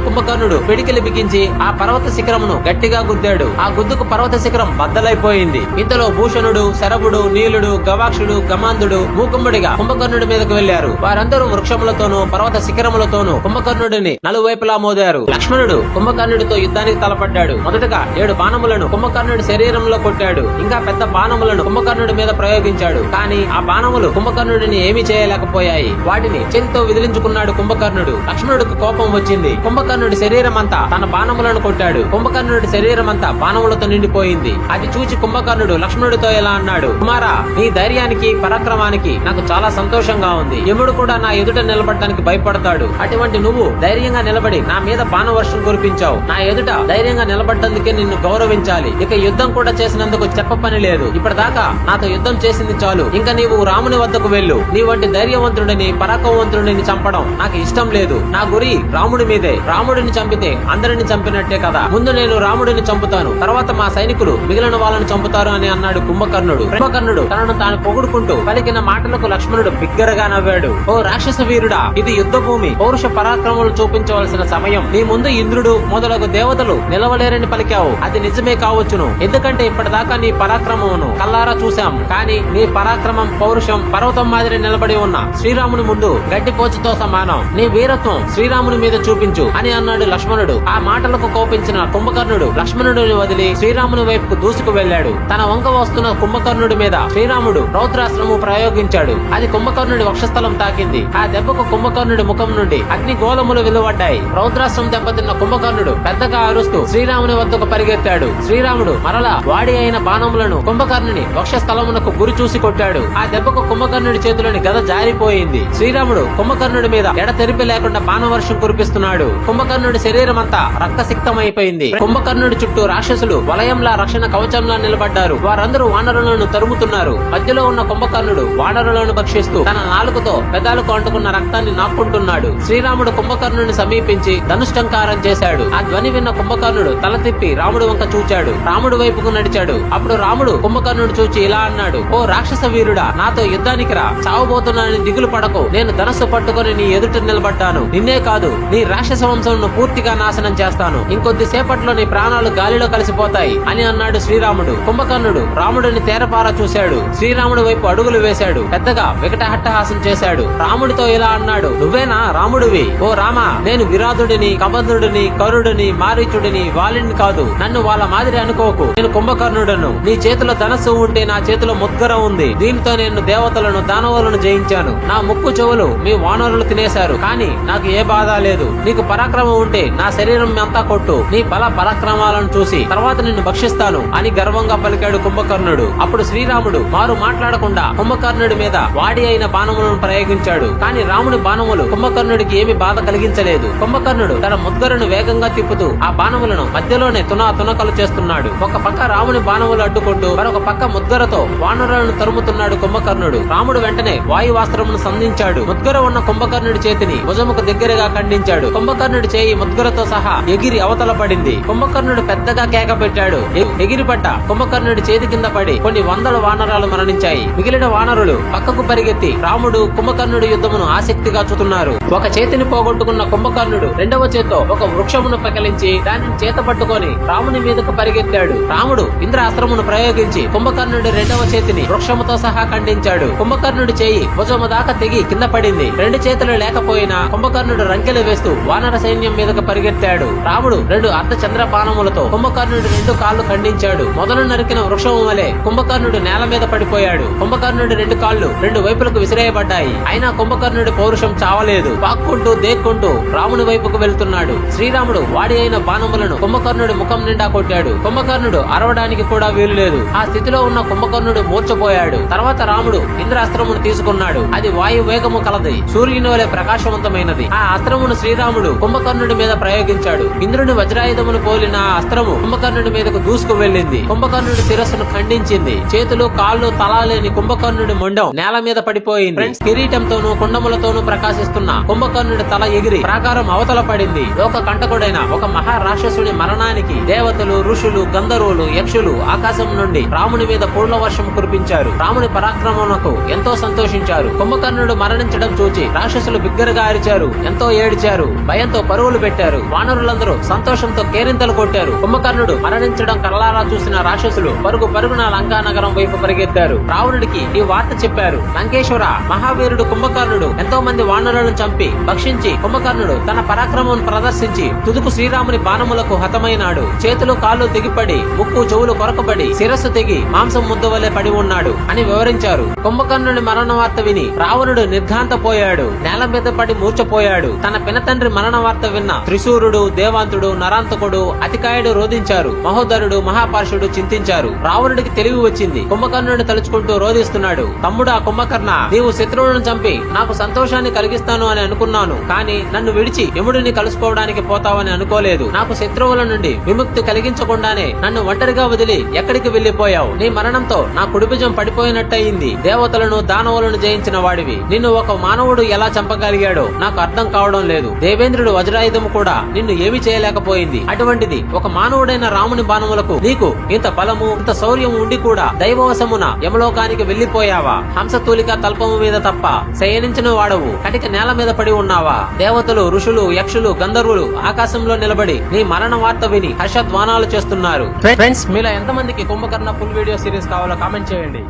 కుంభకర్ణుడు పిడికిలి బిగించి ఆ పర్వత శిఖరమును గట్టిగా గుద్దాడు. ఆ గుద్దుకు పర్వత శిఖరం బద్దలైపోయింది. ఇంతలో భూషణుడు, శరభుడు, నీలుడు, గవాక్షుడు, గమాంధుడు మూకుమ్మడిగా కుంభకర్ణుడి మీదకు వెళ్లారు. వారందరూ వృక్షములతో పర్వతాలతోనూ పర్వత శిఖరములతోనూ కుంభకర్ణుడిని నలువైపులా మోదారు. లక్ష్మణుడు కుంభకర్ణుడితో యుద్ధానికి తలపడ్డాడు. మొదటగా 7 బాణములను కుంభకర్ణుడి శరీరంలో కొట్టాడు. ఇంకా పెద్ద బాణములను కుంభకర్ణుడి మీద ప్రయోగించాడు. కానీ ఆ బాణములు కుంభకర్ణుడిని ఏమీ చేయలేకపోయాయి. వాటిని చేతితో విదిలించుకున్నాడు కుంభకర్ణుడు. లక్ష్మణుడికి కోపం వచ్చింది. కుంభకర్ణుడి శరీరం అంతా తన బాణములను కొట్టాడు. కుంభకర్ణుడి శరీరం అంతా బాణములతో నిండిపోయింది. అది చూచి కుంభకర్ణుడు లక్ష్మణుడితో ఇలా అన్నాడు, కుమారా, నీ ధైర్యానికి పరాక్రమానికి నాకు చాలా సంతోషంగా ఉంది. యముడు కూడా నా ఎదుట నిలబడడానికి భయపడతాడు. అటువంటి నువ్వు ధైర్యంగా నిలబడి నా మీద బాణవర్షం కురిపించావు. నా ఎదుట ధైర్యంగా నిలబడ్డందుకే నిన్ను గౌరవించాలి. ఇక యుద్ధం కూడా చేసినందుకు చెప్ప పని లేదు. ఇప్పటిదాకా నాతో యుద్ధం చేసింది చాలు. ఇంకా నీవు రాముని వద్దకు వెళ్ళు. నీ వంటి ధైర్యవంతుడిని పరాక్రమవంతుడిని చంపడం నాకు ఇష్టం లేదు. నా గురి రాముడి మీదే. రాముడిని చంపితే అందరిని చంపినట్టే కదా. ముందు నేను రాముడిని చంపుతాను, తర్వాత మా సైనికులు మిగిలిన వాళ్ళని చంపుతారు అని అన్నాడు కుంభకర్ణుడు. కుంభకర్ణుడు తనను తాను పొగుడుకుంటూ పలికిన మాటలకు లక్ష్మణుడు బిగ్గరగా నవ్వాడు. ఓ రాక్షస వీరుడా, ఇది యుద్ధ భూమి. పౌరుష పరాక్రమాలు చూపించవలసిన సమయం. నీ ముందు ఇంద్రుడు మొదలగు దేవతలు నిలవలేరని పలికావు. అది నిజమే కావచ్చును. ఎందుకంటే ఇప్పటిదాకా నీ పరాక్రమమును కల్లారా చూశాం. కానీ నీ పరాక్రమం పౌరుషం పర్వతం మాదిరి నిలబడి ఉన్న శ్రీరాముని ముందు గడ్డిపోచుతో సమానం. నీ వీరత్వం శ్రీరాముని మీద చూపించు అని అన్నాడు లక్ష్మణుడు. ఆ మాటలకు కోపించిన కుంభకర్ణుడు లక్ష్మణుడిని వదిలి శ్రీరాముని వైపుకు దూసుకు వెళ్లాడు. తన వంక వస్తున్న కుంభకర్ణుడి మీద శ్రీరాముడు రౌద్రాస్త్రము ప్రయోగించాడు. అది కుంభకర్ణుడి వక్షస్థలం తాకింది. ఆ దెబ్బకు కుంభకర్ణుడి ముఖం నుండి అగ్ని గోళములు వెలువడ్డాయి. రౌద్రాస్త్రం దెబ్బతిన్న కుంభకర్ణుడు పెద్దగా అరుస్తూ శ్రీరాముని వద్దకు పరిగెత్తాడు. శ్రీరాముడు మరలా వాడి అయిన బాణములను కుంభకర్ణుని వక్షస్థలమునకు గురి చూసి కొట్టాడు. ఆ దెబ్బకు కుంభకర్ణుడి చేతిలోని గద జారిపోయింది. శ్రీరాముడు కుంభకర్ణుడి మీద ఎడతెరిపి లేకుండా బాణవర్షం కురిపిస్తున్నాడు. కుంభకర్ణుడి శరీరం అంతా రక్తసిక్తమైపోయింది. కుంభకర్ణుడి చుట్టూ రాక్షసులు వలయంలా రక్షణ కవచంలా నిలబడ్డారు. వారందరూ వానరులను తరుముతున్నారు. మధ్యలో ఉన్న కుంభకర్ణుడు వానరులను భక్షిస్తూ తన నాలుకతో పెదాలకు అంటుకున్న రక్తాన్ని నాక్కుంటున్నాడు. శ్రీరాముడు కుంభకర్ణుడిని సమీపించి ధనుష్టంకారం చేశాడు. ఆ ధ్వని విన్న కుంభకర్ణుడు తల తిప్పి రాముడు వంక చూచాడు. రాముడు వైపుకు నడిచాడు. అప్పుడు రాముడు కుంభకర్ణుడు చూచి ఇలా అన్నాడు, ఓ రాక్షస వీరుడా, నాతో యుద్ధానికి రా. చావబోతున్నానని దిగులు పడకు. నేను ధనస్సు పట్టుకుని నీ ఎదుట నిలబడ్డాను. నిన్నే కాదు, నీ రాక్షస వంశంను పూర్తిగా నాశనం చేస్తాను. ఇంకొద్ది సేపట్లో నీ ప్రాణాలు గాలిలో కలిసిపోతాయి అని అన్నాడు శ్రీరాముడు. కుంభకర్ణుడు రాముడిని తేరపారా చూశాడు. శ్రీరాముడి వైపు అడుగులు వేశాడు. పెద్దగా వికటహట్టహాసం చేశాడు. రాముడితో ఇలా అన్నాడు, నువ్వేనా రాముడివి? ఓ రామా, నేను విరాధుడిని, కబంధుడిని, కరుడిని, మారీచుడిని, వాలిని కాదు. నన్ను వాళ్ళ మాదిరి అనుకోకు. నేను కుంభకర్ణుడను. నీ చేతిలో ధనస్సు ఉంటే నా చేతిలో ముద్గర ఉంది. దీనితో నేను దేవతలను దానవులను జయించాను. నా ముక్కు చెవులు మీ వానరులు తినేశారు. కానీ నాకు ఏ బాధ లేదు. నీకు పరాక్రమం ఉంటే నా శరీరం అంతా కొట్టు. నీ బల పరాక్రమాలను చూసి తర్వాత నిన్ను భక్షిస్తాను అని గర్వంగా పలికాడు కుంభకర్ణుడు. అప్పుడు శ్రీరాముడు మారు మాట్లాడకుండా కుంభకర్ణుడి మీద వాడి అయిన బాణములను ప్రయోగించాడు. కానీ రాముడి బాణములు కుంభకర్ణుడికి ఏమి బాధ కలిగించలేదు. కుంభకర్ణుడు తన ముద్గరను వేగంగా తిప్పుతూ ఆ బాణములను మధ్యలోనే తునకలు చేస్తున్నాడు. ఒక పక్క రాముని బాణములు అడ్డుకుంటూ మరొక పక్క ముద్గరతో వానరులను తరుముతున్నాడు కుంభకర్ణుడు. రాముడు వెంటనే వాయువాస్త్రమును సంధించాడు. ముద్గర ఉన్న కుంభకర్ణుడి చేతిని భుజముకు దగ్గరగా ఖండించాడు. కుంభకర్ణుడి చేయి ముద్గరతో సహా ఎగిరి అవతల పడింది. కుంభకర్ణుడు పెద్దగా కేక పెట్టాడు. ఎగిరిపడ్డ కుంభకర్ణుడి చేతి కింద పడి కొన్ని వందల వానరాలు మరణించాయి. మిగిలిన వానరులు పక్కకు పరిగెత్తి రాముడు కుంభకర్ణుడి యుద్ధమును ఆసక్తిగా చూస్తున్నారు. ఒక చేతిని పోగొట్టుకున్న కుంభకర్ణుడు రెండవ చేత్తో ఒక వృక్షమును పకిలించి దానిని చేత పట్టుకొని రాముని మీదకు పరిగెత్తాడు. రాముడు ఇంద్రాస్త్రమును ప్రయోగించి కుంభకర్ణుడి రెండవ చేతిని వృక్షముతో సహా ఖండించాడు. కుంభకర్ణుడి చేయి భుజము దాకా తెగి కింద పడింది. రెండు చేతులు లేకపోయినా కుంభకర్ణుడు రంకెలు వేస్తూ వానర సైన్యం మీదకు పరిగెత్తాడు. రాముడు 2 అర్ధ చంద్ర బాణములతో కుంభకర్ణుడి 2 కాళ్లు ఖండించాడు. మొదలు నరికిన వృక్షము వలె కుంభకర్ణుడు నేల మీద పడిపోయాడు. కుంభకర్ణుడి 2 కాళ్లు 2 వైపులకు విసిరేయబడ్డాయి. అయినా కుంభకర్ణుడి పౌరుషం చావలేదు. పాక్కుంటూ దేక్కుంటూ రాముని వైపుకు వెళ్తున్నాడు. శ్రీరాముడు వాడి అయిన బాణములను కుంభకర్ణుడి ముఖం నిండా కొట్టాడు. కుంభకర్ణుడు అరవడానికి కూడా వీలు లేదు. ఆ స్థితిలో ఉన్న కుంభకర్ణుడు మూర్చపోయాడు. తర్వాత రాముడు ఇంద్రాస్త్రమును తీసుకున్నాడు. అది వాయు వేగము కలది, సూర్యుని వలె ప్రకాశవంతమైనది. ఆ అస్త్రమును శ్రీరాముడు కుంభకర్ణుడి మీద ప్రయోగించాడు. ఇంద్రుని వజ్రాయుధమును పోలిన ఆ అస్త్రము కుంభకర్ణుడి మీదకు దూసుకు వెళ్లింది. కుంభకర్ణుడి శిరస్సును ఖండించింది. చేతులు కాళ్ళు తలా లేని కుంభకర్ణుడి మొండం నేల మీద పడిపోయింది. కిరీటంతోనూ కుండములతోనూ ప్రకాశిస్తున్న కుంభకర్ణుడి తల ఎగిరి ప్రాకారం అవతల పడింది. లోక కంటకుడైన ఒక మహారాక్షసుడి మరణానికి దేవతలు, ఋషులు, గంధర్వులు, యక్షులు ఆకాశం నుండి రాముని మీద పూర్ణ వర్షం కురిపించారు. రాముని పరాక్రమమునకు ఎంతో సంతోషించారు. కుంభకర్ణుడు మరణించడం చూచి రాక్షసులు బిగ్గరగా అరిచారు. ఎంతో ఏడ్చారు. భయంతో పరుగులు పెట్టారు. వానరులందరూ సంతోషంతో కేరింతలు కొట్టారు. కుంభకర్ణుడు మరణించడం కళ్ళారా చూసిన రాక్షసులు పరుగున లంకా నగరం వైపు పరిగెత్తారు. రావణుడికి ఈ వార్త చెప్పారు. లంకేశ్వర, మహావీరుడు కుంభకర్ణుడు ఎంతో మంది వానరులను చంపి భక్షించి కుంభకర్ణుడు తన పరాక్రమం ప్రదర్శించి తుదుకు శ్రీరాముని బాణములకు హతమైనాడు. చేతులు కాళ్ళు తెగిపడి ముక్కు చెవులు కొరకబడి శిరస్సు తెగి మాంసం ముద్దవలే పడి ఉన్నాడు అని వివరించారు. కుంభకర్ణుడి మరణ వార్త విని రావణుడు నిర్ఘాంతపోయాడు. నేల మీద పడి మూర్చపోయాడు. తన పినతండ్రి మరణ వార్త విన్న త్రిశూరుడు, దేవాంతుడు, నరాంతకుడు, అతికాయుడు రోధించారు. మహోదరుడు, మహాపార్షుడు చింతించారు. రావణుడికి తెలివి వచ్చింది. కుంభకర్ణుడిని తలుచుకుంటూ రోధిస్తున్నాడు. తమ్ముడా కుంభకర్ణ, నీవు శత్రువులను చంపి నాకు సంతోషాన్ని కలిగిస్తాను అని అనుకున్నాను. కానీ నన్ను విడిచి యముడిని కలుసుకోవడానికి పోతావని అనుకోలేదు. నాకు శత్రువుల నుండి విముక్తి కలిగించకుండానే నన్ను ఒంటరిగా వదిలి ఎక్కడికి వెళ్లిపోయావు? నీ మరణంతో నా కుడిభుజం పడిపోయినట్టయింది. దేవతలను దానవులను జయించిన వాడివి. నిన్ను ఒక మానవుడు ఎలా చంపగలిగాడో నాకు అర్థం కావడం లేదు. దేవేంద్రుడు వజ్రాయుధము కూడా నిన్ను ఏమీ చేయలేకపోయింది. అటువంటిది ఒక మానవుడైన రాముని బాణములకు నీకు ఇంత బలము, ఇంత శౌర్యం ఉండి కూడా దైవవశమున యమలోకానికి వెళ్లిపోయావా? హంసతూలిక తల్పము మీద తప్ప శయనించిన వాడవు కటిక నేల మీద పడి ఉన్నావా? దేవతలు, ఋషులు, యక్షులు, గంధర్వులు ఆకాశంలో నిలబడి నీ మరణ వార్త విని హర్షధ్వానాలు చేస్తున్నారు. ఫ్రెండ్స్, మీలో ఎంతమందికి కుంభకర్ణ ఫుల్ వీడియో సిరీస్ కావాలో కామెంట్ చేయండి.